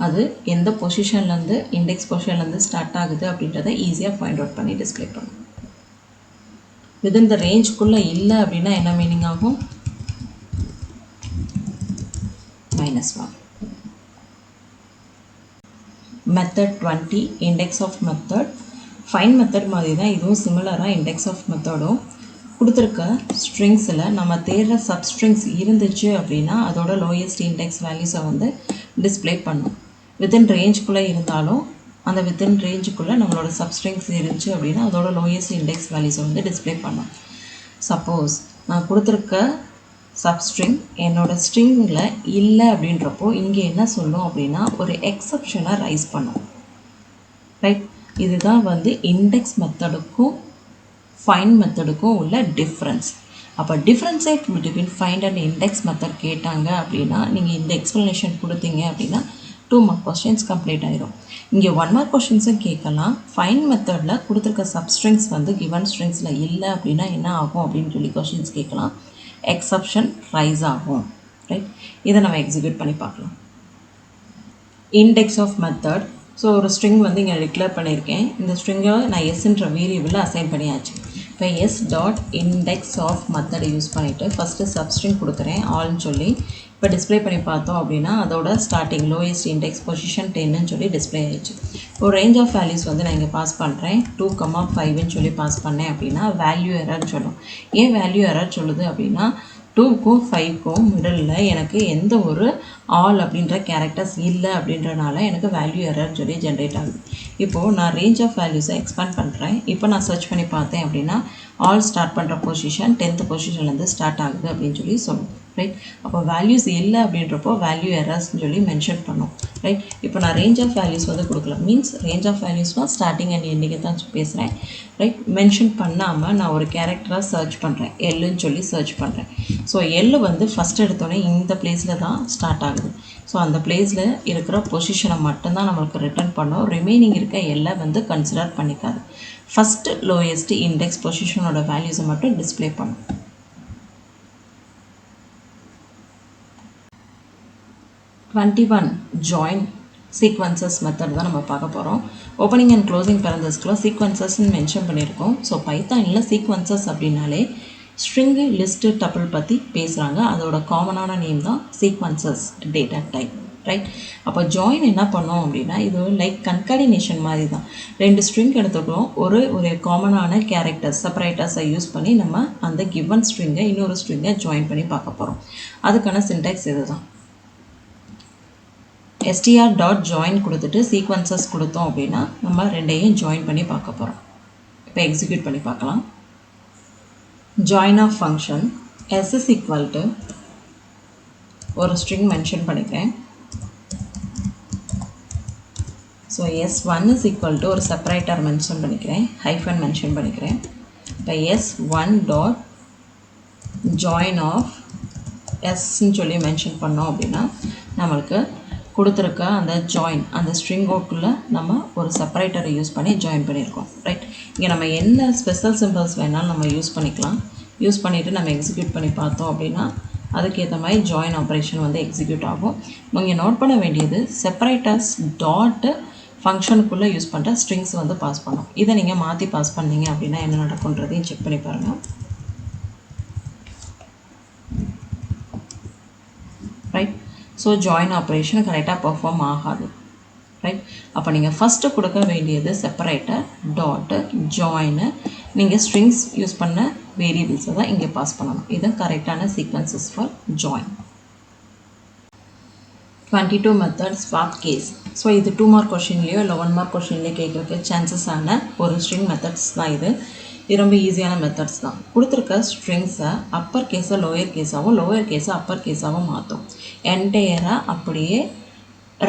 அது எந்த பொசிஷன்லேருந்து இண்டெக்ஸ் பொசிஷன்லேருந்து ஸ்டார்ட் ஆகுது அப்படின்றத ஈஸியாக ஃபைண்ட் அவுட் பண்ணி டிஸ்பிளே பண்ணும். வித்தின் த ரேஞ்சுக்குள்ளே இல்லை அப்படின்னா என்ன மீனிங் ஆகும்? -1. Method 20 index of method. Find method மாதிரி தான் இதுவும் சிமிலராக இண்டெக்ஸ் ஆஃப் மெத்தடும். கொடுத்துருக்க ஸ்ட்ரிங்ஸில் நம்ம தேடுற சப்ஸ்ட்ரிங்ஸ் இருந்துச்சு அப்படின்னா அதோட லோயஸ்ட் இண்டெக்ஸ் வேல்யூஸை வந்து டிஸ்பிளே பண்ணும். வித்தின் ரேஞ்சுக்குள்ளே இருந்தாலும் அந்த வித்தின் ரேஞ்சுக்குள்ளே நம்மளோட சப்ஸ்ட்ரிங்ஸ் இருந்துச்சு அப்படின்னா அதோட லோயஸ்ட் இண்டெக்ஸ் வேல்யூஸை வந்து டிஸ்பிளே பண்ணும். சப்போஸ் நான் கொடுத்துருக்க சப்ஸ்ட்ரிங் என்னோட ஸ்ட்ரிங்கில் இல்லை அப்படின்றப்போ இங்கே என்ன சொல்லும் அப்படின்னா ஒரு எக்ஸப்ஷனை ரைஸ் பண்ணும். ரைட், இதுதான் வந்து இண்டெக்ஸ் மெத்தடுக்கும் ஃபைண்ட் மெத்தடுக்கும் உள்ள டிஃப்ரென்ஸ். அப்போ differentiate between find and index method கேட்டாங்க அப்படின்னா நீங்கள் இந்த எக்ஸ்ப்ளனேஷன் கொடுத்தீங்க அப்படின்னா 2 மார்க் கொஸ்டின்ஸ் கம்ப்ளீட் ஆகிடும். இங்கே 1 மார்க் கொஸ்டின்ஸும் கேட்கலாம். ஃபைண்ட் மெத்தடில் கொடுத்துருக்க சப்ஸ்ட்ரிங்ஸ் வந்து கிவன் ஸ்ட்ரிங்ஸில் இல்லை அப்படின்னா என்ன ஆகும் அப்படின்னு சொல்லி கொஸ்டின்ஸ் கேட்கலாம். எக்ஸப்ஷன் ரைஸ் ஆகும். ரைட், இதை நம்ம எக்ஸிக்யூட் பண்ணி பார்க்கலாம். Index of method. ஸோ ஒரு ஸ்ட்ரிங் வந்து இங்கே டிக்ளேர் பண்ணியிருக்கேன். இந்த ஸ்ட்ரிங்கை நான் எஸ்ன்ற வேரியபிளில் அசைன் பண்ணியாச்சு. இப்போ எஸ் டாட் இண்டெக்ஸ் ஆஃப் மெத்தடை யூஸ் பண்ணிவிட்டு ஃபஸ்ட்டு சப்ஸ்ட்ரிங் கொடுக்குறேன் ஆல்னு சொல்லி. இப்போ டிஸ்பிளே பண்ணி பார்த்தோம் அப்படின்னா அதோட ஸ்டார்டிங் லோயஸ்ட் இண்டெக்ஸ் பொசிஷன் 10ன்னு சொல்லி டிஸ்பிளே ஆகிடுச்சு. ஒரு ரேஞ்ச் ஆஃப் வேல்யூஸ் வந்து நான் இங்கே பாஸ் பண்ணுறேன். 2,5ன்னு சொல்லி பாஸ் பண்ணேன் அப்படின்னா வேல்யூ எரர் சொல்லும். ஏன் வேல்யூ எரர் சொல்லுது அப்படின்னா 2க்கும் 5க்கும் மிடில் எனக்கு எந்த ஒரு ஆல் அப்படின்ற கேரக்டர்ஸ் இல்லை அப்படின்றனால எனக்கு வேல்யூ எரர் சொல்லி ஜென்ரேட் ஆகுது. இப்போது நான் ரேஞ்ச் ஆஃப் வேல்யூஸை எக்ஸ்பேண்ட் பண்ணுறேன். இப்போ நான் சர்ச் பண்ணி பார்த்தேன் அப்படின்னா ஆல் ஸ்டார்ட் பண்ணுற பொசிஷன் 10th பொசிஷன்லேருந்து ஸ்டார்ட் ஆகுது அப்படின்னு சொல்லி சொல்லும். ரைட், அப்போ வேல்யூஸ் இல்லை அப்படின்றப்போ வேல்யூ எரர்ஸ்ன்னு சொல்லி மென்ஷன் பண்ணோம். ரைட், இப்போ நான் ரேஞ்ச் ஆஃப் வேல்யூஸ் வந்து கொடுக்கல. மீன்ஸ் ரேஞ்ச் ஆஃப் வேல்யூஸ்னால் ஸ்டார்டிங் அண்ட் எண்டிங்கை தான் பேசுகிறேன். ரைட், மென்ஷன் பண்ணாமல் நான் ஒரு கேரக்டராக சர்ச் பண்ணுறேன். எல்லுன்னு சொல்லி சர்ச் பண்ணுறேன். ஸோ எல் வந்து ஃபஸ்ட் எடுத்தோடனே இந்த பிளேஸில் தான் ஸ்டார்ட் ஆகுது. ஸோ அந்த பிளேஸில் இருக்கிற பொசிஷனை மட்டும்தான் நம்மளுக்கு ரிட்டர்ன் பண்ணோம். ரிமைனிங் இருக்க எல்லை வந்து கன்சிடர் பண்ணிக்காது. ஃபஸ்ட்டு லோயஸ்ட் இண்டெக்ஸ் பொசிஷனோட வேல்யூஸை மட்டும் டிஸ்பிளே பண்ணும். ஜாயின் சீக்வன்சஸ் மெத்தட் தான் நம்ம பார்க்க போகிறோம். ஓப்பனிங் அண்ட் க்ளோசிங் பேரந்தஸ்க்குள்ள சீக்வன்சஸ்ன்னு மென்ஷன் பண்ணியிருக்கோம். ஸோ பைத்தானில் சீக்வன்சஸ் அப்படின்னாலே ஸ்ட்ரிங்கு லிஸ்ட்டு டப்பிள் பற்றி பேசுகிறாங்க. அதோட காமனான நேம் தான் சீக்வன்சஸ் டேட்டா டைப். ரைட், அப்போ ஜாயின் என்ன பண்ணோம் அப்படின்னா இது லைக் கன்கார்டினேஷன் மாதிரி தான். 2 ஸ்ட்ரிங் எடுத்துக்கிறோம். ஒரு காமனான கேரக்டர்ஸ் செப்பரேட்டர்ஸை யூஸ் பண்ணி நம்ம அந்த கிவன் ஸ்ட்ரிங்கை இன்னொரு ஸ்ட்ரிங்கை ஜாயின் பண்ணி பார்க்க போகிறோம். அதுக்கான சின்டாக்ஸ் இது தான். str.join கொடுத்துட்டு சீக்வன்சஸ் கொடுத்தோம் அப்படின்னா நம்ம ரெண்டையும் ஜாயின் பண்ணி பார்க்க போகிறோம். இப்போ எக்ஸிக்யூட் பண்ணி பார்க்கலாம். Join of function s is equal to ஒரு ஸ்ட்ரிங் மென்ஷன் பண்ணிக்கிறேன். So s1 is equal to ஒரு செப்பரேட்டர் மென்ஷன் பண்ணிக்கிறேன், ஹைஃபன் மென்ஷன் பண்ணிக்கிறேன். இப்போ s1 டாட் ஜாயின் ஆஃப் எஸ்ன்னு சொல்லி மென்ஷன் பண்ணோம் அப்படின்னா நம்மளுக்கு கொடுத்துருக்க அந்த ஜாயின் அந்த ஸ்ட்ரிங்கோக்குள்ளே நம்ம ஒரு செப்பரேட்டரை யூஸ் பண்ணி ஜாயின் பண்ணியிருக்கோம். ரைட், இங்கே நம்ம என்ன ஸ்பெஷல் சிம்பிள்ஸ் வேணாலும் நம்ம யூஸ் பண்ணிக்கலாம். யூஸ் பண்ணிவிட்டு நம்ம எக்ஸிக்யூட் பண்ணி பார்த்தோம் அப்படின்னா அதுக்கேற்ற மாதிரி ஜாயின் ஆப்ரேஷன் வந்து எக்ஸிக்யூட் ஆகும். நீங்கள் நோட் பண்ண வேண்டியது செப்பரேட்டர்ஸ் டாட்டு ஃபங்க்ஷனுக்குள்ளே யூஸ் பண்ணுற ஸ்ட்ரிங்ஸ் வந்து பாஸ் பண்ணோம். இதை நீங்கள் மாற்றி பாஸ் பண்ணீங்க அப்படின்னா என்ன நடக்கும்ன்றதையும் செக் பண்ணி பாருங்கள். ரைட், ஸோ ஜாயின் ஆப்ரேஷன் கரெக்டாக பர்ஃபார்ம் ஆகாது. ரைட், அப்போ நீங்கள் ஃபஸ்ட்டு கொடுக்க வேண்டியது செப்பரேட்டர் டாட்டு ஜாயின்னு நீங்கள் ஸ்ட்ரிங்ஸ் யூஸ் பண்ண வேரியபிள்ஸை தான் இங்கே பாஸ் பண்ணணும். இது கரெக்டான sequences for join. 22 method swap case. So இது 2 மார்க் கொஷின்லேயோ இல்லை 1 மார்க் கொஷின்லேயோ கேட்குறதுக்கு சான்சஸ் ஆன ஒரு ஸ்ட்ரிங் மெத்தட்ஸ் தான் இது. இது ரொம்ப ஈஸியான மெத்தட்ஸ் தான். கொடுத்துருக்க ஸ்ட்ரிங்ஸை அப்பர் கேஸை லோயர் கேஸாகவும் லோயர் கேஸை அப்பர் கேஸாகவும் மாற்றும். என்டையராக அப்படியே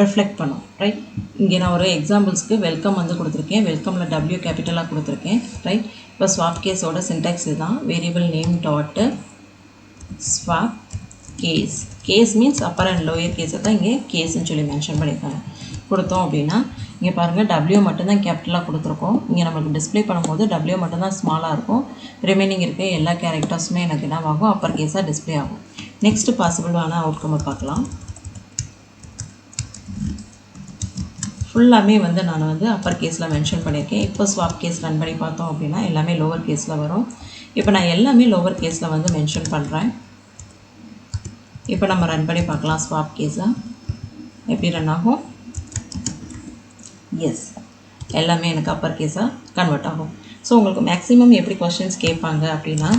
ரிஃப்ளெக்ட் பண்ணும். ரைட், இங்கே நான் ஒரு எக்ஸாம்பிள்ஸ்க்கு வெல்கம் வந்து கொடுத்துருக்கேன். வெல்கமில் W கேபிட்டலாக கொடுத்துருக்கேன். ரைட், இப்போ ஸ்வாப் கேஸோட சின்டாக்ஸ் இதுதான். Variable name dot swap case. Case means upper and lower கேஸை தான் இங்கே கேஸ்ன்னு சொல்லி மென்ஷன் பண்ணியிருக்காங்க. கொடுத்தோம் அப்படின்னா இங்கே பாருங்கள் W மட்டும்தான் கேபிட்டலாக கொடுத்துருக்கோம். இங்கே நம்மளுக்கு டிஸ்பிளே பண்ணும்போது W மட்டும்தான் ஸ்மாலாக இருக்கும். ரிமைனிங் இருக்க எல்லா கேரக்டர்ஸுமே எனக்கு என்ன ஆகும், அப்பர் கேஸாக டிஸ்பிளே ஆகும். நெக்ஸ்ட்டு பாசிபிளான அவுட்கம்மை பார்க்கலாம். ஃபுல்லாமே வந்து நான் வந்து அப்பர் கேஸில் மென்ஷன் பண்ணியிருக்கேன். இப்போ ஸ்வாப் கேஸ் ரன் பண்ணி பார்த்தோம் அப்படின்னா எல்லாமே லோவர் கேஸில் வரும். இப்போ நான் எல்லாமே லோவர் கேஸில் வந்து மென்ஷன் பண்ணுறேன். இப்போ நம்ம ரன் பண்ணி பார்க்கலாம் ஸ்வாப் கேஸை எப்படி ரன் ஆகும். எஸ், எல்லாமே எனக்கு அப்பர் கேஸாக கன்வெர்ட் ஆகும். ஸோ உங்களுக்கு மேக்ஸிமம் எப்படி கொஷின்ஸ் கேட்பாங்க அப்படின்னா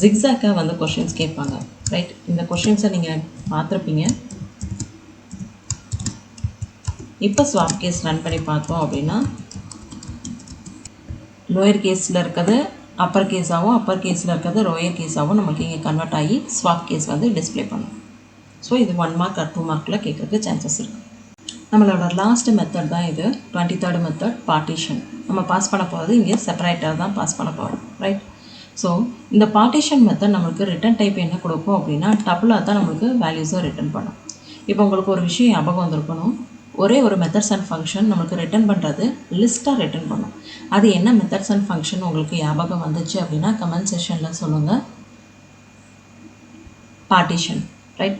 ஜிக்ஸாக்காக வந்து கொஷின்ஸ் கேட்பாங்க. ரைட், இந்த கொஷின்ஸை நீங்கள் பார்த்துருப்பீங்க. இப்போ ஸ்வாப் கேஸ் ரன் பண்ணி பார்த்தோம் அப்படின்னா லோயர் கேஸில் இருக்கிறது அப்பர் கேஸாகவும் அப்பர் கேஸில் இருக்கிறது லோயர் கேஸாகவும் நமக்கு இங்கே கன்வெர்ட் ஆகி ஸ்வாப் கேஸ் வந்து டிஸ்பிளே பண்ணும். ஸோ இது 1 மார்க் ஆர் 2 மார்க்கில் கேட்குறதுக்கு சான்சஸ் இருக்குது. நம்மளோட லாஸ்ட் மெத்தட் தான் இது. 23rd method partition. நம்ம பாஸ் பண்ண போகிறது இங்கே செப்பரேட்டர் தான் பாஸ் பண்ண போகிறோம். ரைட், ஸோ இந்த பார்ட்டிஷன் மெத்தட் நம்மளுக்கு ரிட்டன் டைப் என்ன கொடுக்கும் அப்படின்னா டபுளாக தான் நம்மளுக்கு வேல்யூஸை ரிட்டன் பண்ணும். இப்போ உங்களுக்கு ஒரு விஷயம் ஞாபகம் வந்திருக்கணும். ஒரே ஒரு மெத்தட்ஸ் அண்ட் ஃபங்க்ஷன் நமக்கு ரிட்டன் பண்ணுறது லிஸ்ட்டாக ரிட்டன் பண்ணும். அது என்ன மெத்தட்ஸ் அண்ட் ஃபங்க்ஷன் உங்களுக்கு ஞாபகம் வந்துச்சு அப்படின்னா கமெண்ட் செஷனில் சொல்லுங்கள். பார்ட்டிஷன். ரைட்,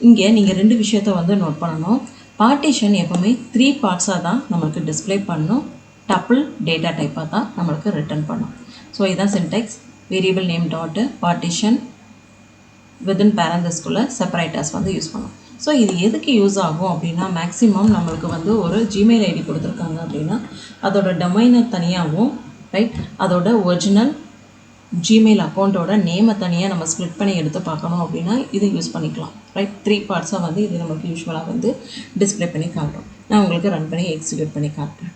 இங்கே நீங்கள் 2 விஷயத்தை வந்து நோட் பண்ணணும். பார்ட்டிஷன் எப்போவுமே 3 பார்ட்ஸாக தான் நம்மளுக்கு டிஸ்பிளே பண்ணணும். டபுள் டேட்டா டைப்பாக தான் நம்மளுக்கு ரிட்டன் பண்ணும். ஸோ இதுதான் syntax. Variable name dot partition within பேரந்தஸ்குள்ளே செப்பரேட்டர்ஸ் வந்து யூஸ் பண்ணும். ஸோ இது எதுக்கு யூஸ் ஆகும் அப்படின்னா மேக்ஸிமம் நம்மளுக்கு வந்து ஒரு ஜிமெயில் ஐடி கொடுத்துருக்காங்க அப்படின்னா அதோட டொமைனை தனியாகவும் ரைட் அதோட ஒரிஜினல் ஜிமெயில் அக்கௌண்ட்டோட நேமை தனியாக நம்ம ஸ்ப்ளிட் பண்ணி எடுத்து பார்க்கணும் அப்படின்னா இது யூஸ் பண்ணிக்கலாம். ரைட், 3 பார்ட்ஸாக வந்து இது நமக்கு யூஸ்வலாக வந்து டிஸ்பிளே பண்ணி காட்டும். நான் உங்களுக்கு ரன் பண்ணி எக்ஸிக்யூட் பண்ணி காட்டுறேன்.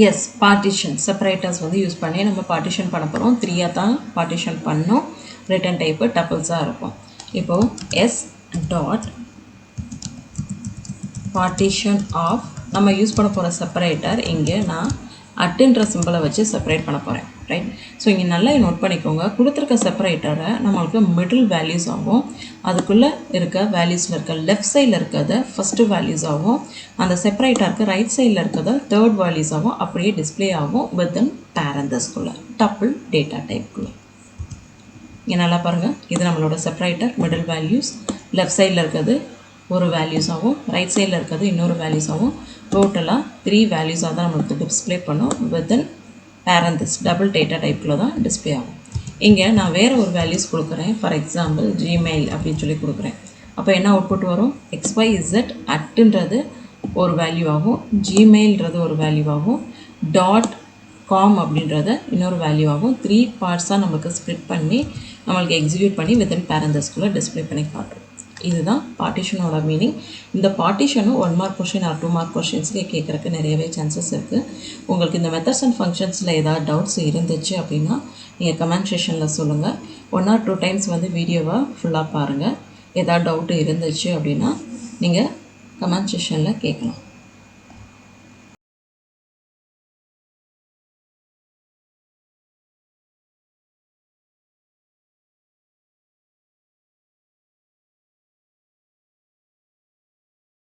எஸ், பார்ட்டிஷன் செப்பரேட்டர்ஸ் வந்து யூஸ் பண்ணி நம்ம பார்ட்டிஷன் பண்ண போகிறோம். 3ஆக தான் பார்ட்டிஷன் பண்ணோம். ரிட்டன் டைப்பு டபுள்ஸாக இருக்கும். இப்போது எஸ் டாட் பார்ட்டிஷன் ஆஃப் நம்ம யூஸ் பண்ண போகிற செப்பரேட்டர் இங்கே நான் அட்டுன்ற சிம்பிளை வச்சு செப்பரேட் பண்ண போகிறேன். ரைட், ஸோ இங்கே நல்லா நோட் பண்ணிக்கோங்க. கொடுத்துருக்க செப்பரேட்டரை நம்மளுக்கு மிடில் வேல்யூஸ் ஆகும். அதுக்குள்ளே இருக்க வேல்யூஸில் இருக்க லெஃப்ட் சைடில் இருக்கிறத ஃபஸ்ட்டு வேல்யூஸ் ஆகும். அந்த செப்பரேட்டருக்கு ரைட் சைடில் இருக்கிறத தேர்ட் வேல்யூஸ் ஆகும். அப்படியே டிஸ்பிளே ஆகும் வித்தின் பேரந்தஸ்குள்ளே டபுள் டேட்டா டைப்புக்குள்ளே. இங்கே நல்லா பாருங்கள், இது நம்மளோட செப்பரேட்டர். மிடில் வேல்யூஸ் லெஃப்ட் சைடில் இருக்கிறது ஒரு வேல்யூஸ் ஆகும், ரைட் சைடில் இருக்கிறது இன்னொரு வேல்யூஸ் ஆகும். டோட்டலாக 3 வேல்யூஸாக தான் நம்மளுக்கு டிஸ்பிளே பண்ணும் வித்தின் பேரந்தஸ் டபுள் டேட்டா டைப்பில் தான் டிஸ்பிளே ஆகும். இங்கே நான் வேறு ஒரு வேல்யூஸ் கொடுக்குறேன். ஃபார் எக்ஸாம்பிள் ஜிமெயில் அப்படின்னு சொல்லி கொடுக்குறேன். அப்போ என்ன அவுட்புட் வரும், XYZ அட்டுன்றது ஒரு வேல்யூ ஆகும், ஜிமெயில்ன்றது ஒரு வேல்யூ ஆகும், .com அப்படின்றத இன்னொரு வேல்யூ ஆகும். 3 பார்ட்ஸாக நமக்கு ஸ்ப்ளிட் பண்ணி நம்மளுக்கு எக்ஸிக்யூட் பண்ணி வித்தின் பேரந்தஸ்குள்ளே டிஸ்பிளே பண்ணி காட்டுறோம். இதுதான் பார்ட்டிஷனோட மீனிங். இந்த பார்ட்டிஷனும் 1 மார்க் கொஷின் ஆர் 2 மார்க் கொஷின்ஸ்க்கு கேட்குறக்கு நிறையவே சான்சஸ் இருக்குது. உங்களுக்கு இந்த மெத்தட்ஸ் அண்ட் ஃபங்க்ஷன்ஸில் ஏதாவது டவுட்ஸ் இருந்துச்சு அப்படின்னா நீங்கள் கமெண்ட் செஷனில் சொல்லுங்கள். 1 or 2 டைம்ஸ் வந்து வீடியோவை ஃபுல்லாக பாருங்கள். ஏதாவது டவுட்டு இருந்துச்சு அப்படின்னா நீங்கள் கமெண்ட் செஷனில் கேட்கலாம்.